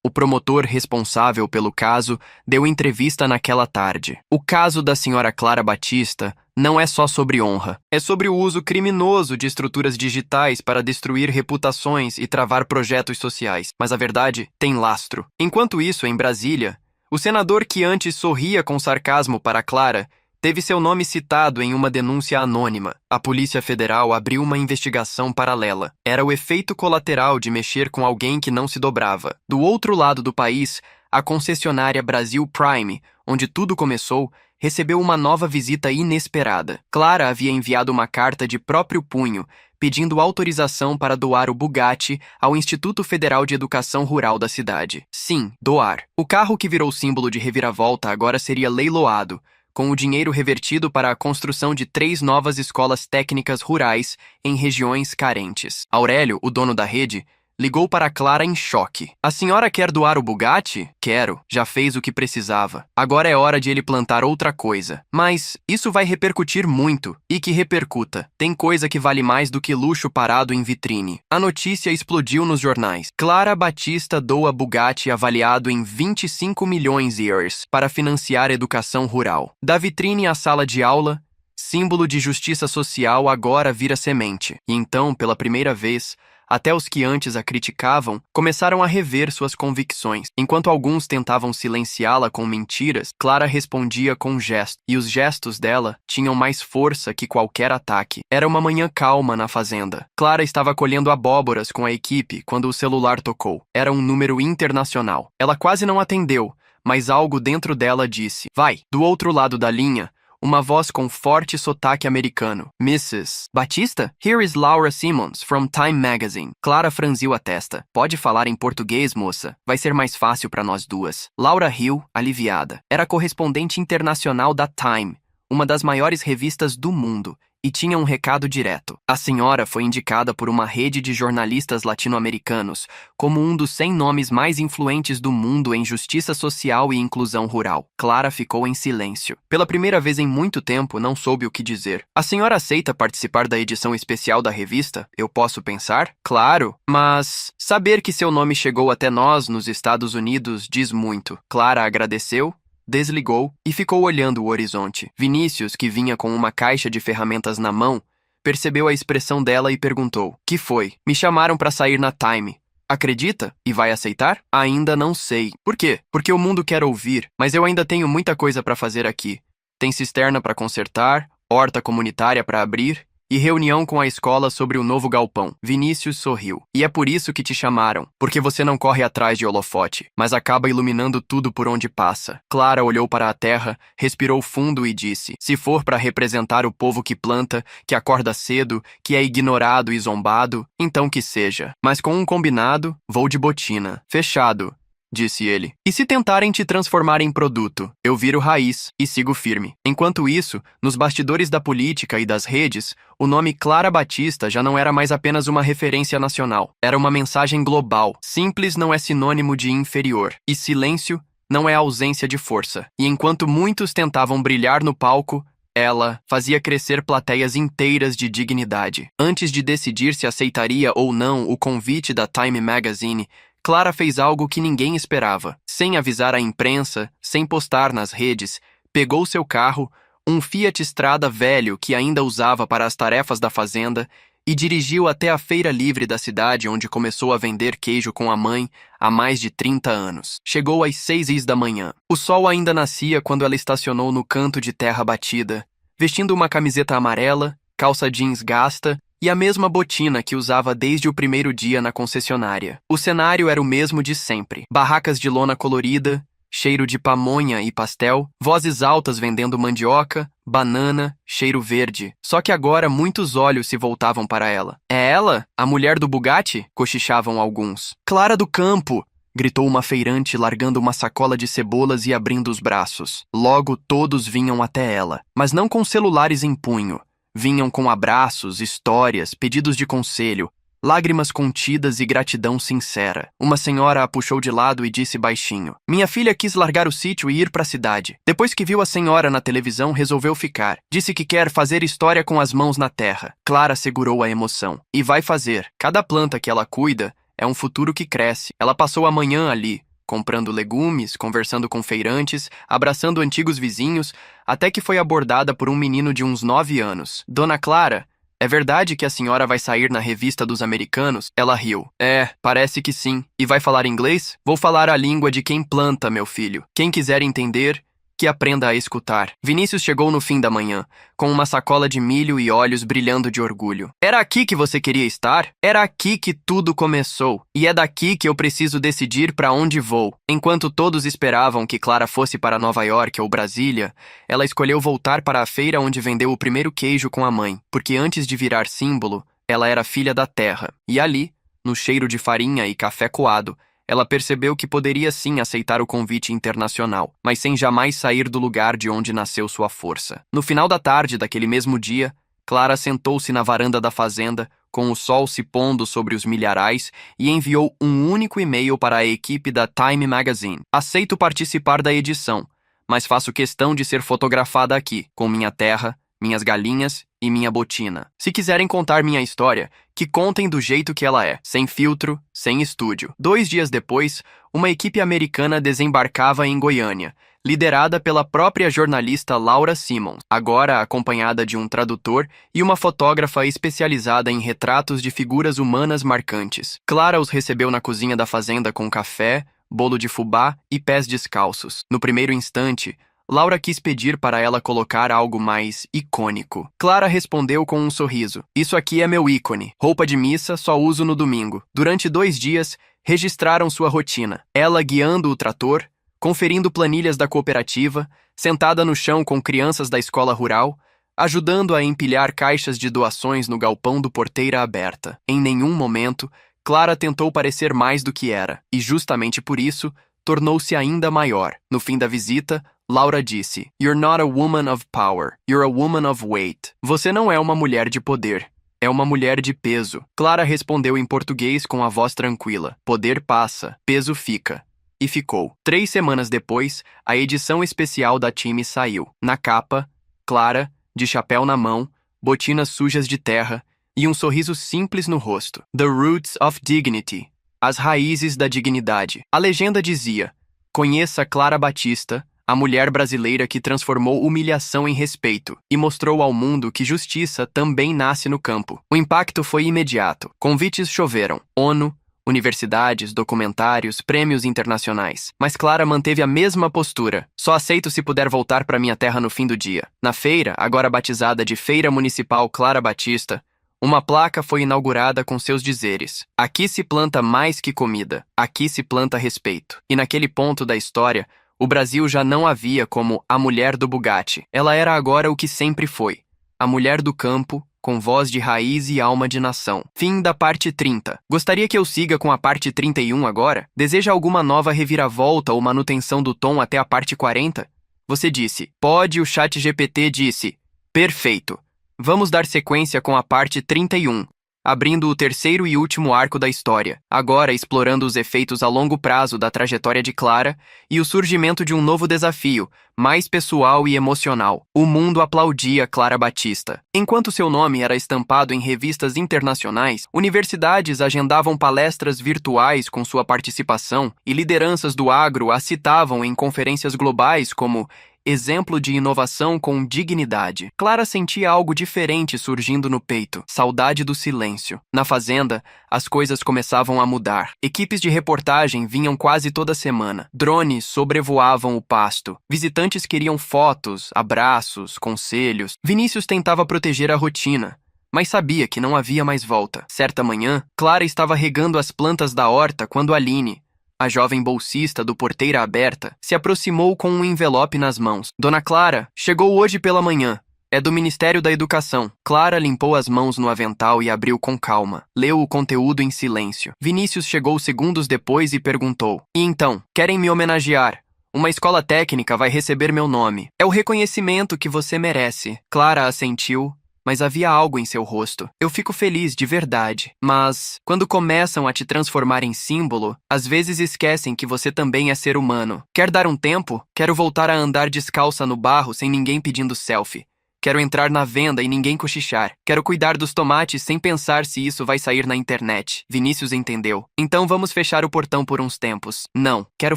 Speaker 1: O promotor responsável pelo caso deu entrevista naquela tarde. O caso da senhora Clara Batista não é só sobre honra. É sobre o uso criminoso de estruturas digitais para destruir reputações e travar projetos sociais. Mas a verdade tem lastro. Enquanto isso, em Brasília, o senador que antes sorria com sarcasmo para Clara teve seu nome citado em uma denúncia anônima. A Polícia Federal abriu uma investigação paralela. Era o efeito colateral de mexer com alguém que não se dobrava. Do outro lado do país, a concessionária Brasil Prime, onde tudo começou, recebeu uma nova visita inesperada. Clara havia enviado uma carta de próprio punho, pedindo autorização para doar o Bugatti ao Instituto Federal de Educação Rural da cidade. Sim, doar. O carro que virou símbolo de reviravolta agora seria leiloado, com o dinheiro revertido para a construção de 3 novas escolas técnicas rurais em regiões carentes. Aurélio, o dono da rede, ligou para Clara em choque. A senhora quer doar o Bugatti? Quero. Já fez o que precisava. Agora é hora de ele plantar outra coisa. Mas isso vai repercutir muito. E que repercuta. Tem coisa que vale mais do que luxo parado em vitrine. A notícia explodiu nos jornais. Clara Batista doa Bugatti avaliado em 25 milhões de euros para financiar educação rural. Da vitrine à sala de aula, símbolo de justiça social agora vira semente. E então, pela primeira vez, até os que antes a criticavam começaram a rever suas convicções. Enquanto alguns tentavam silenciá-la com mentiras, Clara respondia com gestos, e os gestos dela tinham mais força que qualquer ataque. Era uma manhã calma na fazenda. Clara estava colhendo abóboras com a equipe quando o celular tocou. Era um número internacional. Ela quase não atendeu, mas algo dentro dela disse: "Vai." Do outro lado da linha, uma voz com forte sotaque americano. "Mrs. Batista? Here is Laura Simmons, from Time Magazine." Clara franziu a testa. "Pode falar em português, moça? Vai ser mais fácil para nós duas." Laura riu, aliviada. Era correspondente internacional da Time, uma das maiores revistas do mundo, e tinha um recado direto. A senhora foi indicada por uma rede de jornalistas latino-americanos como um dos 100 nomes mais influentes do mundo em justiça social e inclusão rural. Clara ficou em silêncio. Pela primeira vez em muito tempo, não soube o que dizer. "A senhora aceita participar da edição especial da revista? Eu posso pensar?" "Claro, mas saber que seu nome chegou até nós nos Estados Unidos diz muito." Clara agradeceu, desligou e ficou olhando o horizonte. Vinícius, que vinha com uma caixa de ferramentas na mão, percebeu a expressão dela e perguntou: "Que foi?" "Me chamaram para sair na Time. Acredita? E vai aceitar?" "Ainda não sei." "Por quê?" "Porque o mundo quer ouvir, mas eu ainda tenho muita coisa para fazer aqui. Tem cisterna para consertar, horta comunitária para abrir e reunião com a escola sobre o novo galpão." Vinícius sorriu. "E é por isso que te chamaram, porque você não corre atrás de holofote, mas acaba iluminando tudo por onde passa." Clara olhou para a terra, respirou fundo e disse: "Se for para representar o povo que planta, que acorda cedo, que é ignorado e zombado, então que seja. Mas com um combinado, vou de botina." "Fechado", disse ele. "E se tentarem te transformar em produto? Eu viro raiz e sigo firme." Enquanto isso, nos bastidores da política e das redes, o nome Clara Batista já não era mais apenas uma referência nacional. Era uma mensagem global. Simples não é sinônimo de inferior. E silêncio não é ausência de força. E enquanto muitos tentavam brilhar no palco, ela fazia crescer plateias inteiras de dignidade. Antes de decidir se aceitaria ou não o convite da Time Magazine, Clara fez algo que ninguém esperava. Sem avisar a imprensa, sem postar nas redes, pegou seu carro, um Fiat Strada velho que ainda usava para as tarefas da fazenda, e dirigiu até a feira livre da cidade onde começou a vender queijo com a mãe há mais de 30 anos. Chegou às 6 da manhã. O sol ainda nascia quando ela estacionou no canto de terra batida, vestindo uma camiseta amarela, calça jeans gasta e a mesma botina que usava desde o primeiro dia na concessionária. O cenário era o mesmo de sempre. Barracas de lona colorida, cheiro de pamonha e pastel, vozes altas vendendo mandioca, banana, cheiro verde. Só que agora muitos olhos se voltavam para ela. "É ela? A mulher do Bugatti?" cochichavam alguns. "Clara do Campo!" gritou uma feirante largando uma sacola de cebolas e abrindo os braços. Logo todos vinham até ela, mas não com celulares em punho. Vinham com abraços, histórias, pedidos de conselho, lágrimas contidas e gratidão sincera. Uma senhora a puxou de lado e disse baixinho: "Minha filha quis largar o sítio e ir para a cidade. Depois que viu a senhora na televisão, resolveu ficar. Disse que quer fazer história com as mãos na terra." Clara segurou a emoção. E vai fazer. Cada planta que ela cuida é um futuro que cresce. Ela passou a manhã ali, comprando legumes, conversando com feirantes, abraçando antigos vizinhos, até que foi abordada por um menino de uns 9 anos. "Dona Clara, é verdade que a senhora vai sair na revista dos americanos?" Ela riu. "É, parece que sim. E vai falar inglês?" "Vou falar a língua de quem planta, meu filho. Quem quiser entender, que aprenda a escutar." Vinícius chegou no fim da manhã, com uma sacola de milho e olhos brilhando de orgulho. "Era aqui que você queria estar? Era aqui que tudo começou. E é daqui que eu preciso decidir para onde vou." Enquanto todos esperavam que Clara fosse para Nova York ou Brasília, ela escolheu voltar para a feira onde vendeu o primeiro queijo com a mãe, porque antes de virar símbolo, ela era filha da terra. E ali, no cheiro de farinha e café coado, ela percebeu que poderia sim aceitar o convite internacional, mas sem jamais sair do lugar de onde nasceu sua força. No final da tarde daquele mesmo dia, Clara sentou-se na varanda da fazenda, com o sol se pondo sobre os milharais, e enviou um único e-mail para a equipe da Time Magazine. "Aceito participar da edição, mas faço questão de ser fotografada aqui, com minha terra, minhas galinhas e minha botina. Se quiserem contar minha história, que contem do jeito que ela é, sem filtro, sem estúdio." 2 dias depois, uma equipe americana desembarcava em Goiânia, liderada pela própria jornalista Laura Simmons, agora acompanhada de um tradutor e uma fotógrafa especializada em retratos de figuras humanas marcantes. Clara os recebeu na cozinha da fazenda com café, bolo de fubá e pés descalços. No primeiro instante, Laura quis pedir para ela colocar algo mais icônico. Clara respondeu com um sorriso: "Isso aqui é meu ícone. Roupa de missa só uso no domingo." Durante 2 dias, registraram sua rotina. Ela guiando o trator, conferindo planilhas da cooperativa, sentada no chão com crianças da escola rural, ajudando a empilhar caixas de doações no galpão do Porteira Aberta. Em nenhum momento, Clara tentou parecer mais do que era, e justamente por isso, tornou-se ainda maior. No fim da visita, Laura disse: "You're not a woman of power, you're a woman of weight." Você não é uma mulher de poder, é uma mulher de peso. Clara respondeu em português com a voz tranquila: "Poder passa, peso fica." E ficou. 3 semanas depois, a edição especial da Time saiu. Na capa, Clara, de chapéu na mão, botinas sujas de terra e um sorriso simples no rosto. "The Roots of Dignity." As raízes da dignidade. A legenda dizia: "Conheça Clara Batista, a mulher brasileira que transformou humilhação em respeito e mostrou ao mundo que justiça também nasce no campo." O impacto foi imediato. Convites choveram. ONU, universidades, documentários, prêmios internacionais. Mas Clara manteve a mesma postura: "Só aceito se puder voltar para minha terra no fim do dia." Na feira, agora batizada de Feira Municipal Clara Batista, uma placa foi inaugurada com seus dizeres: "Aqui se planta mais que comida, aqui se planta respeito." E naquele ponto da história, o Brasil já não a via como a mulher do Bugatti. Ela era agora o que sempre foi: a mulher do campo, com voz de raiz e alma de nação. Fim da parte 30. Gostaria que eu siga com a parte 31 agora? Deseja alguma nova reviravolta ou manutenção do tom até a parte 40? Você disse: "Pode." O ChatGPT disse: "Perfeito. Vamos dar sequência com a parte 31. Abrindo o terceiro e último arco da história, agora explorando os efeitos a longo prazo da trajetória de Clara e o surgimento de um novo desafio, mais pessoal e emocional. O mundo aplaudia Clara Batista. Enquanto seu nome era estampado em revistas internacionais, universidades agendavam palestras virtuais com sua participação e lideranças do agro a citavam em conferências globais como exemplo de inovação com dignidade. Clara sentia algo diferente surgindo no peito: saudade do silêncio. Na fazenda, as coisas começavam a mudar. Equipes de reportagem vinham quase toda semana. Drones sobrevoavam o pasto. Visitantes queriam fotos, abraços, conselhos. Vinícius tentava proteger a rotina, mas sabia que não havia mais volta. Certa manhã, Clara estava regando as plantas da horta quando Aline, a jovem bolsista do Porteira Aberta, se aproximou com um envelope nas mãos. "Dona Clara, chegou hoje pela manhã. É do Ministério da Educação." Clara limpou as mãos no avental e abriu com calma. Leu o conteúdo em silêncio. Vinícius chegou segundos depois e perguntou: "E então, querem me homenagear? Uma escola técnica vai receber meu nome. É o reconhecimento que você merece." Clara assentiu, mas havia algo em seu rosto. Eu fico feliz de verdade. Mas, quando começam a te transformar em símbolo, às vezes esquecem que você também é ser humano. Quer dar um tempo? Quero voltar a andar descalça no barro sem ninguém pedindo selfie. Quero entrar na venda e ninguém cochichar. Quero cuidar dos tomates sem pensar se isso vai sair na internet. Vinícius entendeu. Então vamos fechar o portão por uns tempos. Não, quero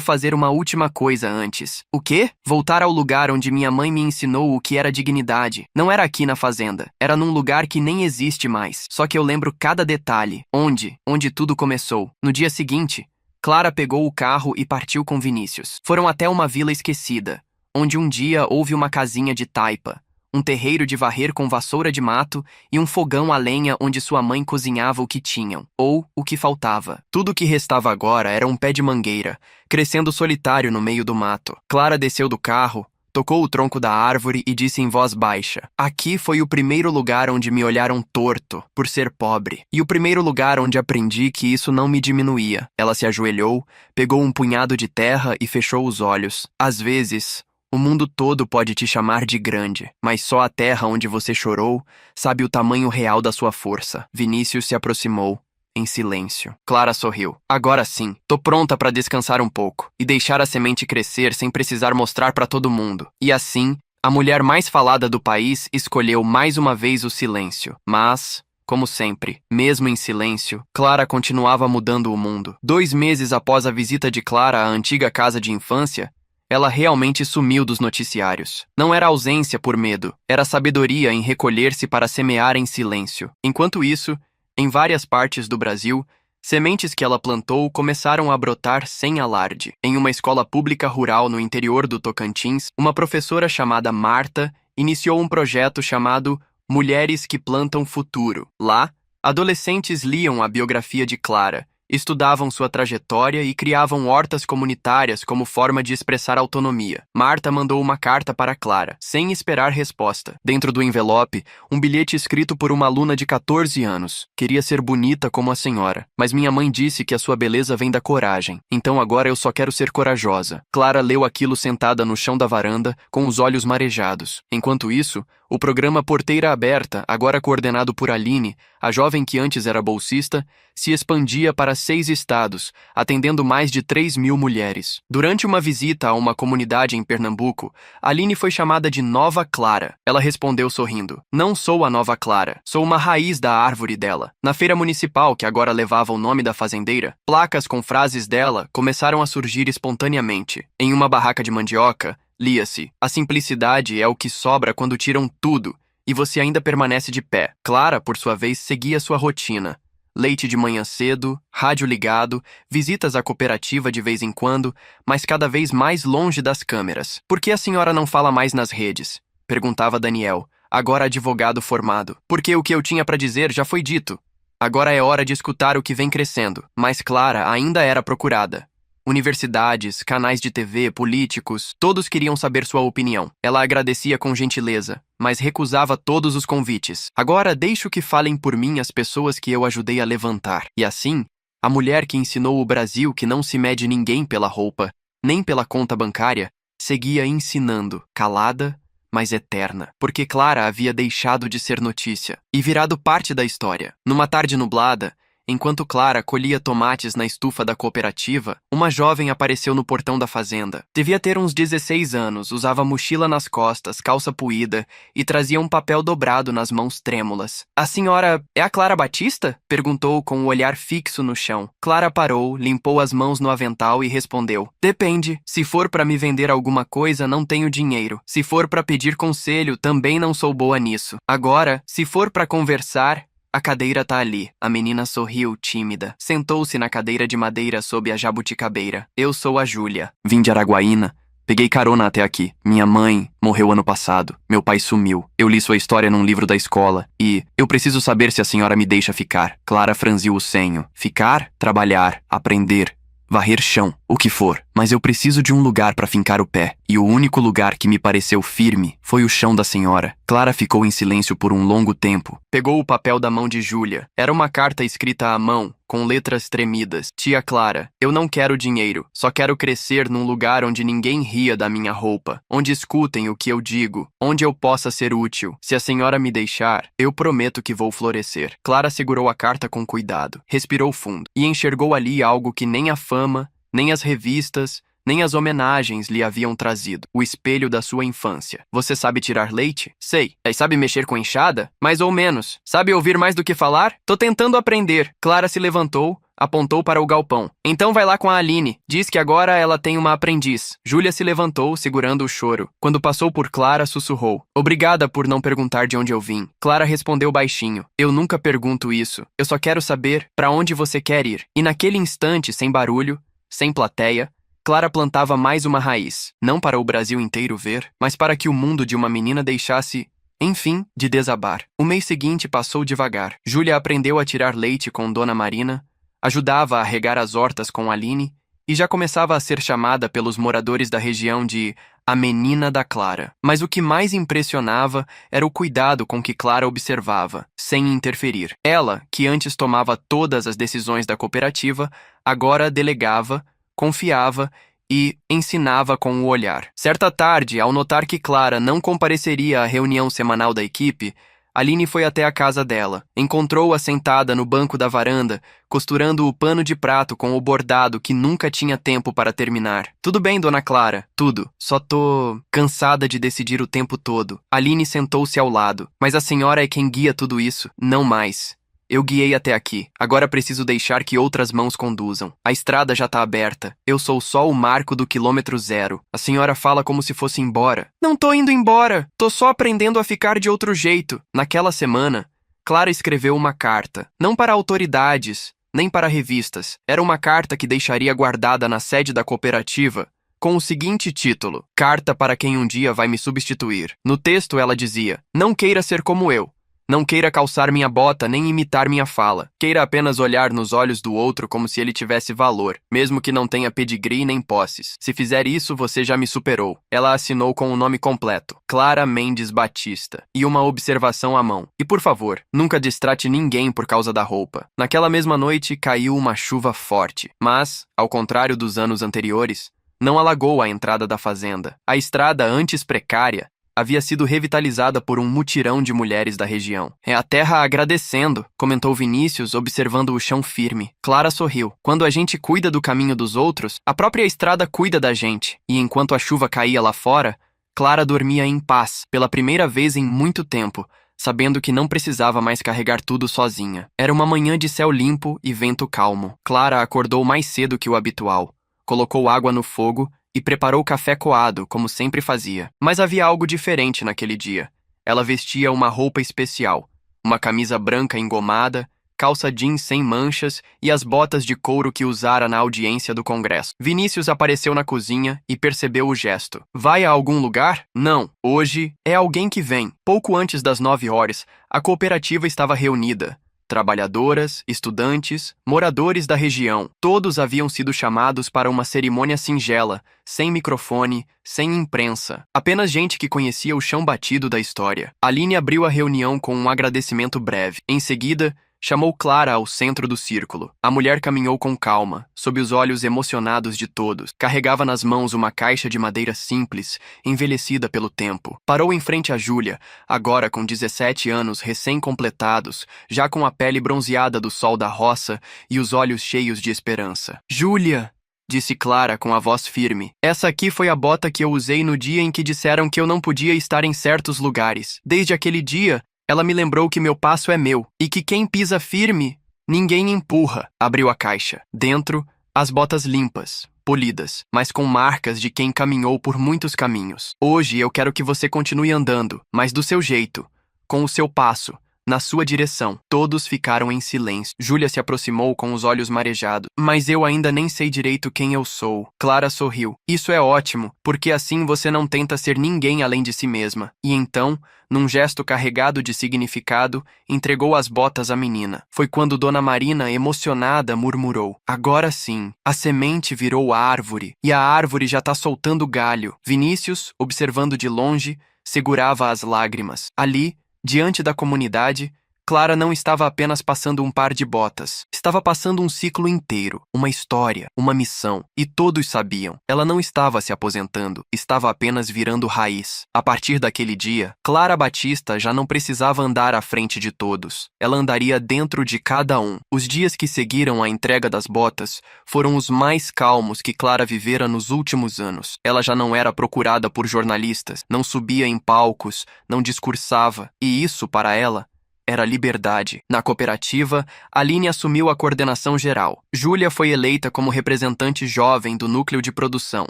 Speaker 1: fazer uma última coisa antes. O quê? Voltar ao lugar onde minha mãe me ensinou o que era dignidade. Não era aqui na fazenda. Era num lugar que nem existe mais. Só que eu lembro cada detalhe. Onde tudo começou. No dia seguinte, Clara pegou o carro e partiu com Vinícius. Foram até uma vila esquecida, onde um dia houve uma casinha de taipa, um terreiro de varrer com vassoura de mato e um fogão a lenha onde sua mãe cozinhava o que tinham, ou o que faltava. Tudo o que restava agora era um pé de mangueira, crescendo solitário no meio do mato. Clara desceu do carro, tocou o tronco da árvore e disse em voz baixa: "Aqui foi o primeiro lugar onde me olharam torto, por ser pobre, e o primeiro lugar onde aprendi que isso não me diminuía." Ela se ajoelhou, pegou um punhado de terra e fechou os olhos. Às vezes, o mundo todo pode te chamar de grande, mas só a terra onde você chorou sabe o tamanho real da sua força. Vinícius se aproximou, em silêncio. Clara sorriu. "Agora sim, tô pronta para descansar um pouco e deixar a semente crescer sem precisar mostrar para todo mundo." E assim, a mulher mais falada do país escolheu mais uma vez o silêncio. Mas, como sempre, mesmo em silêncio, Clara continuava mudando o mundo. 2 meses após a visita de Clara à antiga casa de infância, ela realmente sumiu dos noticiários. Não era ausência por medo, era sabedoria em recolher-se para semear em silêncio. Enquanto isso, em várias partes do Brasil, sementes que ela plantou começaram a brotar sem alarde. Em uma escola pública rural no interior do Tocantins, uma professora chamada Marta iniciou um projeto chamado Mulheres que Plantam Futuro. Lá, adolescentes liam a biografia de Clara, estudavam sua trajetória e criavam hortas comunitárias como forma de expressar autonomia. Marta mandou uma carta para Clara, sem esperar resposta. Dentro do envelope, um bilhete escrito por uma aluna de 14 anos. "Queria ser bonita como a senhora, mas minha mãe disse que a sua beleza vem da coragem. Então agora eu só quero ser corajosa." Clara leu aquilo sentada no chão da varanda, com os olhos marejados. Enquanto isso, o programa Porteira Aberta, agora coordenado por Aline, a jovem que antes era bolsista, se expandia para 6 estados, atendendo mais de 3.000 mulheres. Durante uma visita a uma comunidade em Pernambuco, Aline foi chamada de Nova Clara. Ela respondeu sorrindo: "Não sou a Nova Clara, sou uma raiz da árvore dela." Na feira municipal, que agora levava o nome da fazendeira, placas com frases dela começaram a surgir espontaneamente. Em uma barraca de mandioca, lia-se: "A simplicidade é o que sobra quando tiram tudo, e você ainda permanece de pé." Clara, por sua vez, seguia sua rotina. Leite de manhã cedo, rádio ligado, visitas à cooperativa de vez em quando, mas cada vez mais longe das câmeras. "Por que a senhora não fala mais nas redes?" perguntava Daniel, agora advogado formado. "Porque o que eu tinha para dizer já foi dito. Agora é hora de escutar o que vem crescendo." Mas Clara ainda era procurada. Universidades, canais de TV, políticos, todos queriam saber sua opinião. Ela agradecia com gentileza, mas recusava todos os convites. "Agora deixo que falem por mim as pessoas que eu ajudei a levantar." E assim, a mulher que ensinou o Brasil que não se mede ninguém pela roupa, nem pela conta bancária, seguia ensinando, calada, mas eterna, porque Clara havia deixado de ser notícia e virado parte da história. Numa tarde nublada, enquanto Clara colhia tomates na estufa da cooperativa, uma jovem apareceu no portão da fazenda. Devia ter uns 16 anos, usava mochila nas costas, calça puída e trazia um papel dobrado nas mãos trêmulas. "A senhora é a Clara Batista?" perguntou com o olhar fixo no chão. Clara parou, limpou as mãos no avental e respondeu: "Depende. Se for para me vender alguma coisa, não tenho dinheiro. Se for para pedir conselho, também não sou boa nisso. Agora, se for para conversar, a cadeira tá ali." A menina sorriu, tímida. Sentou-se na cadeira de madeira sob a jabuticabeira. "Eu sou a Júlia. Vim de Araguaína. Peguei carona até aqui. Minha mãe morreu ano passado. Meu pai sumiu. Eu li sua história num livro da escola. E eu preciso saber se a senhora me deixa ficar." Clara franziu o senho. "Ficar? Trabalhar. Aprender. Varrer chão. O que for. Mas eu preciso de um lugar para fincar o pé. e o único lugar que me pareceu firme foi o chão da senhora. Clara ficou em silêncio por um longo tempo. Pegou o papel da mão de Júlia. Era uma carta escrita à mão, com letras tremidas. Tia Clara, eu não quero dinheiro, só quero crescer num lugar onde ninguém ria da minha roupa, onde escutem o que eu digo, onde eu possa ser útil. Se a senhora me deixar, eu prometo que vou florescer. Clara segurou a carta com cuidado, respirou fundo e enxergou ali algo que nem a fama, nem as revistas, nem as homenagens lhe haviam trazido. O espelho da sua infância. Você sabe tirar leite? Sei. E sabe mexer com enxada? Mais ou menos. Sabe ouvir mais do que falar? Tô tentando aprender. Clara se levantou, apontou para o galpão. Então vai lá com a Aline. Diz que agora ela tem uma aprendiz. Júlia se levantou, segurando o choro. Quando passou por Clara, sussurrou. Obrigada por não perguntar de onde eu vim. Clara respondeu baixinho. Eu nunca pergunto isso. Eu só quero saber para onde você quer ir. E naquele instante, sem barulho, sem plateia, Clara plantava mais uma raiz, não para o Brasil inteiro ver, mas para que o mundo de uma menina deixasse, enfim, de desabar. O mês seguinte passou devagar. Júlia aprendeu a tirar leite com Dona Marina, ajudava a regar as hortas com Aline e já começava a ser chamada pelos moradores da região de a menina da Clara. Mas o que mais impressionava era o cuidado com que Clara observava, sem interferir. Ela, que antes tomava todas as decisões da cooperativa, agora delegava, confiava e ensinava com o olhar. Certa tarde, ao notar que Clara não compareceria à reunião semanal da equipe, Aline foi até a casa dela. Encontrou-a sentada no banco da varanda, costurando o pano de prato com o bordado que nunca tinha tempo para terminar. Tudo bem, dona Clara, tudo. Só tô cansada de decidir o tempo todo. Aline sentou-se ao lado. Mas a senhora é quem guia tudo isso, não mais. Eu guiei até aqui. Agora preciso deixar que outras mãos conduzam. A estrada já tá aberta. Eu sou só o marco do quilômetro zero. A senhora fala como se fosse embora. Não tô indo embora. Tô só aprendendo a ficar de outro jeito. Naquela semana, Clara escreveu uma carta. Não para autoridades, nem para revistas. Era uma carta que deixaria guardada na sede da cooperativa, com o seguinte título: Carta para quem um dia vai me substituir. No texto ela dizia: Não queira ser como eu. Não queira calçar minha bota nem imitar minha fala. Queira apenas olhar nos olhos do outro como se ele tivesse valor, mesmo que não tenha pedigree nem posses. Se fizer isso, você já me superou. Ela assinou com o nome completo, Clara Mendes Batista, e uma observação à mão. E por favor, nunca distrate ninguém por causa da roupa. Naquela mesma noite, caiu uma chuva forte, mas, ao contrário dos anos anteriores, não alagou a entrada da fazenda. A estrada, antes precária, havia sido revitalizada por um mutirão de mulheres da região. É a terra agradecendo, comentou Vinícius, observando o chão firme. Clara sorriu. Quando a gente cuida do caminho dos outros, a própria estrada cuida da gente. E enquanto a chuva caía lá fora, Clara dormia em paz, pela primeira vez em muito tempo, sabendo que não precisava mais carregar tudo sozinha. Era uma manhã de céu limpo e vento calmo. Clara acordou mais cedo que o habitual. Colocou água no fogo e preparou café coado, como sempre fazia. Mas havia algo diferente naquele dia. Ela vestia uma roupa especial, uma camisa branca engomada, calça jeans sem manchas e as botas de couro que usara na audiência do Congresso. Vinícius apareceu na cozinha e percebeu o gesto. Vai a algum lugar? Não. Hoje é alguém que vem. Pouco antes das 9 horas, a cooperativa estava reunida. Trabalhadoras, estudantes, moradores da região, todos haviam sido chamados para uma cerimônia singela, sem microfone, sem imprensa, apenas gente que conhecia o chão batido da história. Aline abriu a reunião com um agradecimento breve. Em seguida, chamou Clara ao centro do círculo. A mulher caminhou com calma, sob os olhos emocionados de todos. Carregava nas mãos uma caixa de madeira simples, envelhecida pelo tempo. Parou em frente a Júlia, agora com 17 anos recém-completados, já com a pele bronzeada do sol da roça e os olhos cheios de esperança. Júlia, disse Clara com a voz firme. Essa aqui foi a bota que eu usei no dia em que disseram que eu não podia estar em certos lugares. Desde aquele dia, ela me lembrou que meu passo é meu, e que quem pisa firme, ninguém empurra. Abriu a caixa. Dentro, as botas limpas, polidas, mas com marcas de quem caminhou por muitos caminhos. Hoje eu quero que você continue andando, mas do seu jeito, com o seu passo, na sua direção. Todos ficaram em silêncio. Júlia se aproximou com os olhos marejados. Mas eu ainda nem sei direito quem eu sou. Clara sorriu. Isso é ótimo, porque assim você não tenta ser ninguém além de si mesma. E então, num gesto carregado de significado, entregou as botas à menina. Foi quando Dona Marina, emocionada, murmurou: agora sim, a semente virou árvore, e a árvore já tá soltando galho. Vinícius, observando de longe, segurava as lágrimas. Ali, diante da comunidade, Clara não estava apenas passando um par de botas. Estava passando um ciclo inteiro, uma história, uma missão. E todos sabiam. Ela não estava se aposentando, estava apenas virando raiz. A partir daquele dia, Clara Batista já não precisava andar à frente de todos. Ela andaria dentro de cada um. Os dias que seguiram a entrega das botas foram os mais calmos que Clara vivera nos últimos anos. Ela já não era procurada por jornalistas, não subia em palcos, não discursava. E isso, para ela, era liberdade. Na cooperativa, Aline assumiu a coordenação geral. Júlia foi eleita como representante jovem do núcleo de produção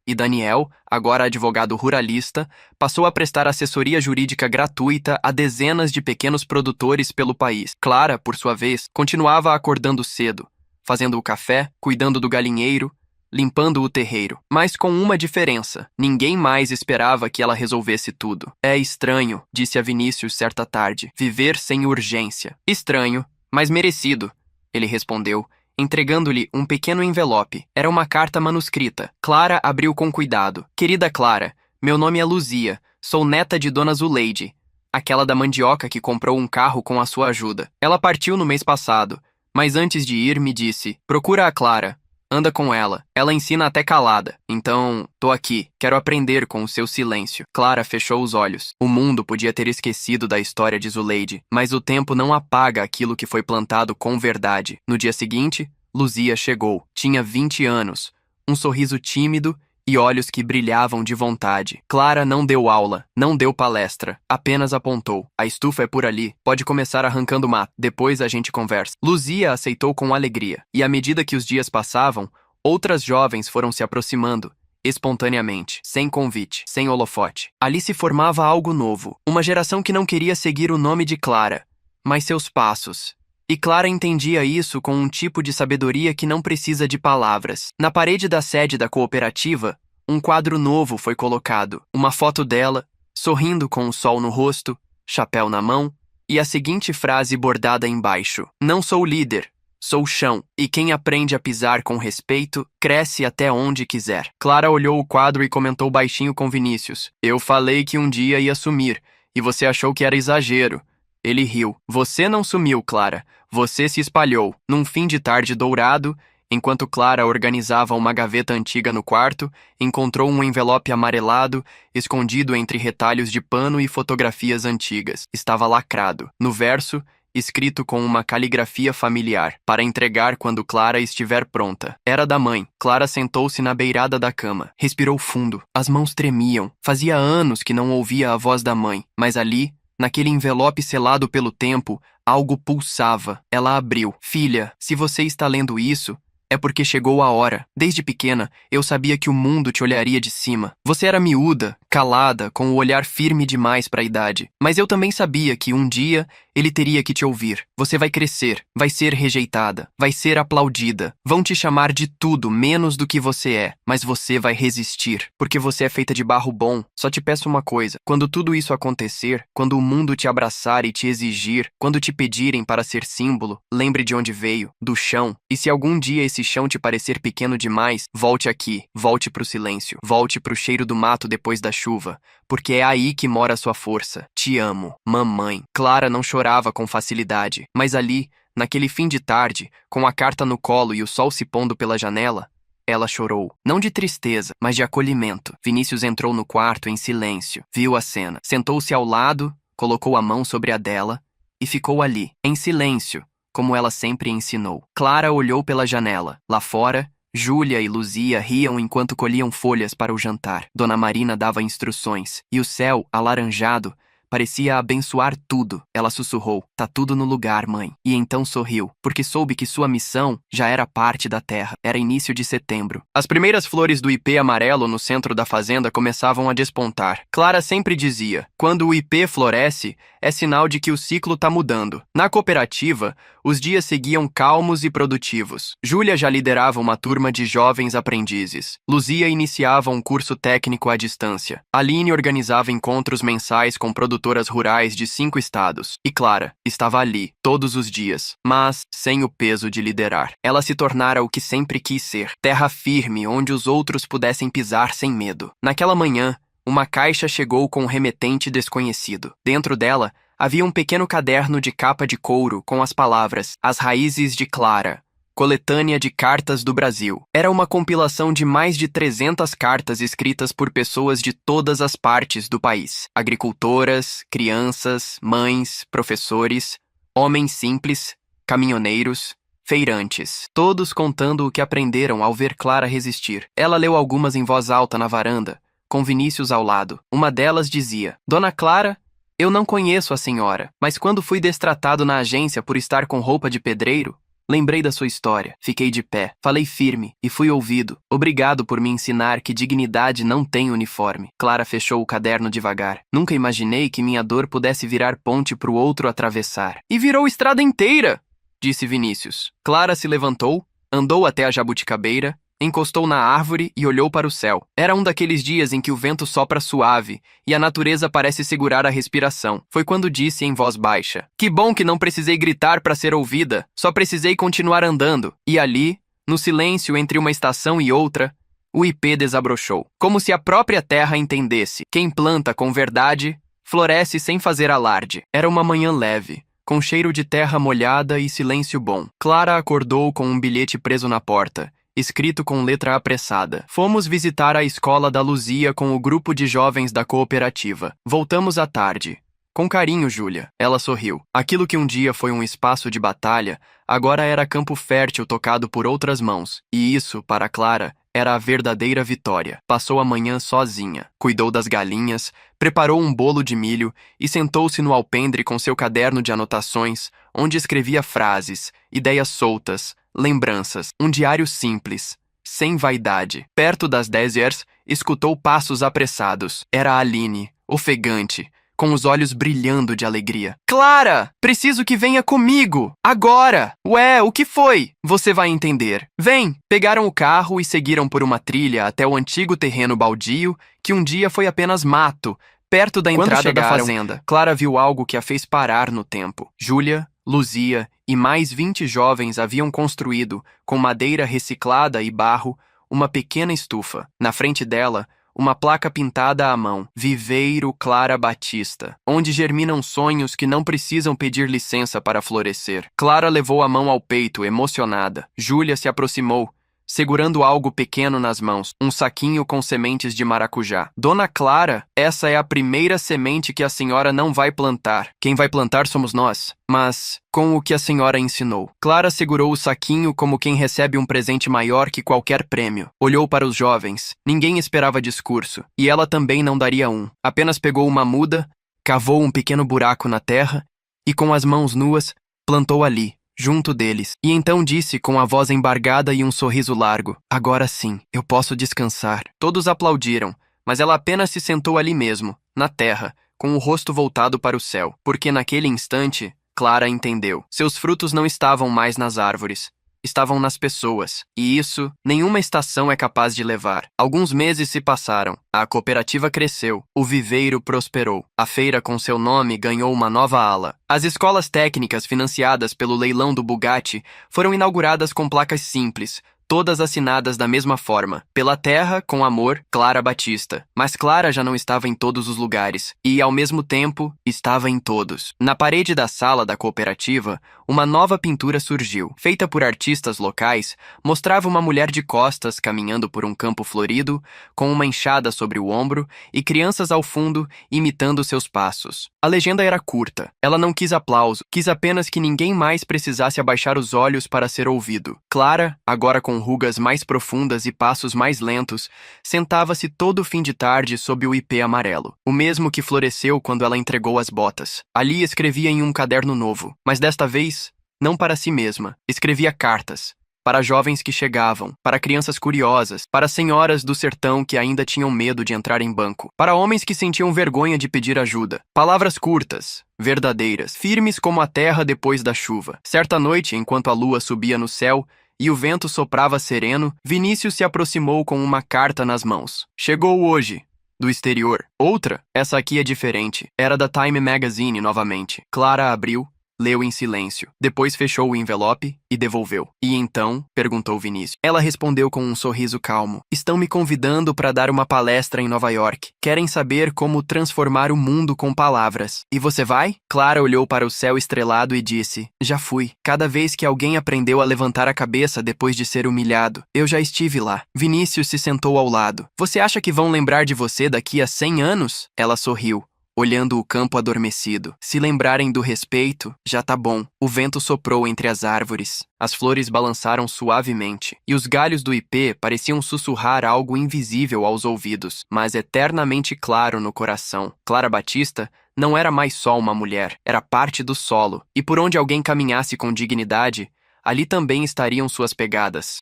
Speaker 1: e Daniel, agora advogado ruralista, passou a prestar assessoria jurídica gratuita a dezenas de pequenos produtores pelo país. Clara, por sua vez, continuava acordando cedo, fazendo o café, cuidando do galinheiro, limpando o terreiro. Mas com uma diferença. Ninguém mais esperava que ela resolvesse tudo. É estranho, disse a Vinícius certa tarde, viver sem urgência. Estranho, mas merecido, ele respondeu, entregando-lhe um pequeno envelope. Era uma carta manuscrita. Clara abriu com cuidado. Querida Clara, meu nome é Luzia, sou neta de Dona Zuleide, aquela da mandioca que comprou um carro com a sua ajuda. Ela partiu no mês passado, mas antes de ir me disse, procura a Clara. Anda com ela. Ela ensina até calada. Então, tô aqui. Quero aprender com o seu silêncio. Clara fechou os olhos. O mundo podia ter esquecido da história de Zuleide, mas o tempo não apaga aquilo que foi plantado com verdade. No dia seguinte, Luzia chegou. Tinha 20 anos. Um sorriso tímido e olhos que brilhavam de vontade. Clara não deu aula, não deu palestra, apenas apontou. A estufa é por ali, pode começar arrancando mato, depois a gente conversa. Luzia aceitou com alegria, e à medida que os dias passavam, outras jovens foram se aproximando, espontaneamente, sem convite, sem holofote. Ali se formava algo novo, uma geração que não queria seguir o nome de Clara, mas seus passos. E Clara entendia isso com um tipo de sabedoria que não precisa de palavras. Na parede da sede da cooperativa, um quadro novo foi colocado. Uma foto dela, sorrindo com o sol no rosto, chapéu na mão, e a seguinte frase bordada embaixo: não sou líder, sou chão, e quem aprende a pisar com respeito, cresce até onde quiser. Clara olhou o quadro e comentou baixinho com Vinícius: eu falei que um dia ia sumir, e você achou que era exagero. Ele riu. Você não sumiu, Clara. Você se espalhou. Num fim de tarde dourado, enquanto Clara organizava uma gaveta antiga no quarto, encontrou um envelope amarelado, escondido entre retalhos de pano e fotografias antigas. Estava lacrado. No verso, escrito com uma caligrafia familiar, para entregar quando Clara estiver pronta. Era da mãe. Clara sentou-se na beirada da cama. Respirou fundo. As mãos tremiam. Fazia anos que não ouvia a voz da mãe, mas ali, naquele envelope selado pelo tempo, algo pulsava. Ela abriu. Filha, se você está lendo isso, é porque chegou a hora. Desde pequena, eu sabia que o mundo te olharia de cima. Você era miúda, calada, com o olhar firme demais para a idade. Mas eu também sabia que um dia ele teria que te ouvir. Você vai crescer, vai ser rejeitada, vai ser aplaudida. Vão te chamar de tudo menos do que você é, mas você vai resistir, porque você é feita de barro bom. Só te peço uma coisa: quando tudo isso acontecer, quando o mundo te abraçar e te exigir, quando te pedirem para ser símbolo, lembre de onde veio, do chão. E se algum dia esse chão te parecer pequeno demais, volte aqui, volte pro silêncio, volte pro cheiro do mato depois da chuva, porque é aí que mora a sua força. Te amo, mamãe. Clara não chorava com facilidade, mas ali, naquele fim de tarde, com a carta no colo e o sol se pondo pela janela, ela chorou. Não de tristeza, mas de acolhimento. Vinícius entrou no quarto em silêncio, viu a cena, sentou-se ao lado, colocou a mão sobre a dela e ficou ali, em silêncio, como ela sempre ensinou. Clara olhou pela janela. Lá fora, Júlia e Luzia riam enquanto colhiam folhas para o jantar. Dona Marina dava instruções, e o céu, alaranjado, parecia abençoar tudo. Ela sussurrou: "Tá tudo no lugar, mãe." E então sorriu, porque soube que sua missão já era parte da terra. Era início de setembro. As primeiras flores do ipê amarelo no centro da fazenda começavam a despontar. Clara sempre dizia: quando o ipê floresce, é sinal de que o ciclo tá mudando. Na cooperativa, os dias seguiam calmos e produtivos. Júlia já liderava uma turma de jovens aprendizes. Luzia iniciava um curso técnico à distância. Aline organizava encontros mensais com produtoras rurais de 5 estados. E Clara estava ali, todos os dias, mas sem o peso de liderar. Ela se tornara o que sempre quis ser: terra firme onde os outros pudessem pisar sem medo. Naquela manhã, uma caixa chegou com um remetente desconhecido. Dentro dela, havia um pequeno caderno de capa de couro com as palavras "As Raízes de Clara, Coletânea de Cartas do Brasil." Era uma compilação de mais de 300 cartas escritas por pessoas de todas as partes do país. Agricultoras, crianças, mães, professores, homens simples, caminhoneiros, feirantes, todos contando o que aprenderam ao ver Clara resistir. Ela leu algumas em voz alta na varanda, com Vinícius ao lado. Uma delas dizia: "Dona Clara, eu não conheço a senhora, mas quando fui destratado na agência por estar com roupa de pedreiro, lembrei da sua história. Fiquei de pé, falei firme e fui ouvido. Obrigado por me ensinar que dignidade não tem uniforme." Clara fechou o caderno devagar. "Nunca imaginei que minha dor pudesse virar ponte pro outro atravessar." "E virou estrada inteira!" disse Vinícius. Clara se levantou, andou até a jabuticabeira, encostou na árvore e olhou para o céu. Era um daqueles dias em que o vento sopra suave e a natureza parece segurar a respiração. Foi quando disse em voz baixa: "Que bom que não precisei gritar para ser ouvida, só precisei continuar andando." E ali, no silêncio entre uma estação e outra, o ipê desabrochou, como se a própria terra entendesse: quem planta com verdade, floresce sem fazer alarde. Era uma manhã leve, com cheiro de terra molhada e silêncio bom. Clara acordou com um bilhete preso na porta, escrito com letra apressada: "Fomos visitar a escola da Luzia com o grupo de jovens da cooperativa. Voltamos à tarde. Com carinho, Júlia." Ela sorriu. Aquilo que um dia foi um espaço de batalha, agora era campo fértil tocado por outras mãos. E isso, para Clara, era a verdadeira vitória. Passou a manhã sozinha. Cuidou das galinhas, preparou um bolo de milho e sentou-se no alpendre com seu caderno de anotações, onde escrevia frases, ideias soltas, lembranças, um diário simples, sem vaidade. Perto das 10 horas, escutou passos apressados. Era a Aline, ofegante, com os olhos brilhando de alegria. "Clara, preciso que venha comigo, agora!" "Ué, o que foi?" "Você vai entender. Vem!" Pegaram o carro e seguiram por uma trilha até o antigo terreno baldio, que um dia foi apenas mato, perto da entrada da fazenda. Clara viu algo que a fez parar no tempo. Júlia, Luzia e mais 20 jovens haviam construído, com madeira reciclada e barro, uma pequena estufa. Na frente dela, uma placa pintada à mão: "Viveiro Clara Batista, onde germinam sonhos que não precisam pedir licença para florescer." Clara levou a mão ao peito, emocionada. Júlia se aproximou, segurando algo pequeno nas mãos, um saquinho com sementes de maracujá. "Dona Clara, essa é a primeira semente que a senhora não vai plantar. Quem vai plantar somos nós, mas com o que a senhora ensinou." Clara segurou o saquinho como quem recebe um presente maior que qualquer prêmio. Olhou para os jovens. Ninguém esperava discurso, e ela também não daria um. Apenas pegou uma muda, cavou um pequeno buraco na terra e, com as mãos nuas, plantou ali, junto deles, e então disse com a voz embargada e um sorriso largo: "Agora sim, eu posso descansar." Todos aplaudiram, mas ela apenas se sentou ali mesmo, na terra, com o rosto voltado para o céu, porque naquele instante, Clara entendeu. Seus frutos não estavam mais nas árvores. Estavam nas pessoas, e isso nenhuma estação é capaz de levar. Alguns meses se passaram, a cooperativa cresceu, o viveiro prosperou, a feira com seu nome ganhou uma nova ala. As escolas técnicas financiadas pelo leilão do Bugatti foram inauguradas com placas simples, todas assinadas da mesma forma: "Pela terra, com amor, Clara Batista." Mas Clara já não estava em todos os lugares, e, ao mesmo tempo, estava em todos. Na parede da sala da cooperativa, uma nova pintura surgiu. Feita por artistas locais, mostrava uma mulher de costas caminhando por um campo florido, com uma enxada sobre o ombro e crianças ao fundo imitando seus passos. A legenda era curta. Ela não quis aplauso, quis apenas que ninguém mais precisasse abaixar os olhos para ser ouvido. Clara, agora com com rugas mais profundas e passos mais lentos, sentava-se todo fim de tarde sob o ipê amarelo, o mesmo que floresceu quando ela entregou as botas. Ali escrevia em um caderno novo, mas desta vez, não para si mesma. Escrevia cartas. Para jovens que chegavam, para crianças curiosas, para senhoras do sertão que ainda tinham medo de entrar em banco, para homens que sentiam vergonha de pedir ajuda. Palavras curtas, verdadeiras, firmes como a terra depois da chuva. Certa noite, enquanto a lua subia no céu e o vento soprava sereno, Vinícius se aproximou com uma carta nas mãos. Chegou hoje, do exterior. Outra, essa aqui é diferente. Era da Time Magazine novamente. Clara abriu, leu em silêncio. Depois fechou o envelope e devolveu. E então? Perguntou Vinícius. Ela respondeu com um sorriso calmo. Estão me convidando para dar uma palestra em Nova York. Querem saber como transformar o mundo com palavras. E você vai? Clara olhou para o céu estrelado e disse: já fui. Cada vez que alguém aprendeu a levantar a cabeça depois de ser humilhado, eu já estive lá. Vinícius se sentou ao lado. Você acha que vão lembrar de você daqui a 100 anos? Ela sorriu, olhando o campo adormecido. Se lembrarem do respeito, já tá bom. O vento soprou entre as árvores. As flores balançaram suavemente, e os galhos do ipê pareciam sussurrar algo invisível aos ouvidos, mas eternamente claro no coração. Clara Batista não era mais só uma mulher, era parte do solo, e por onde alguém caminhasse com dignidade, ali também estariam suas pegadas.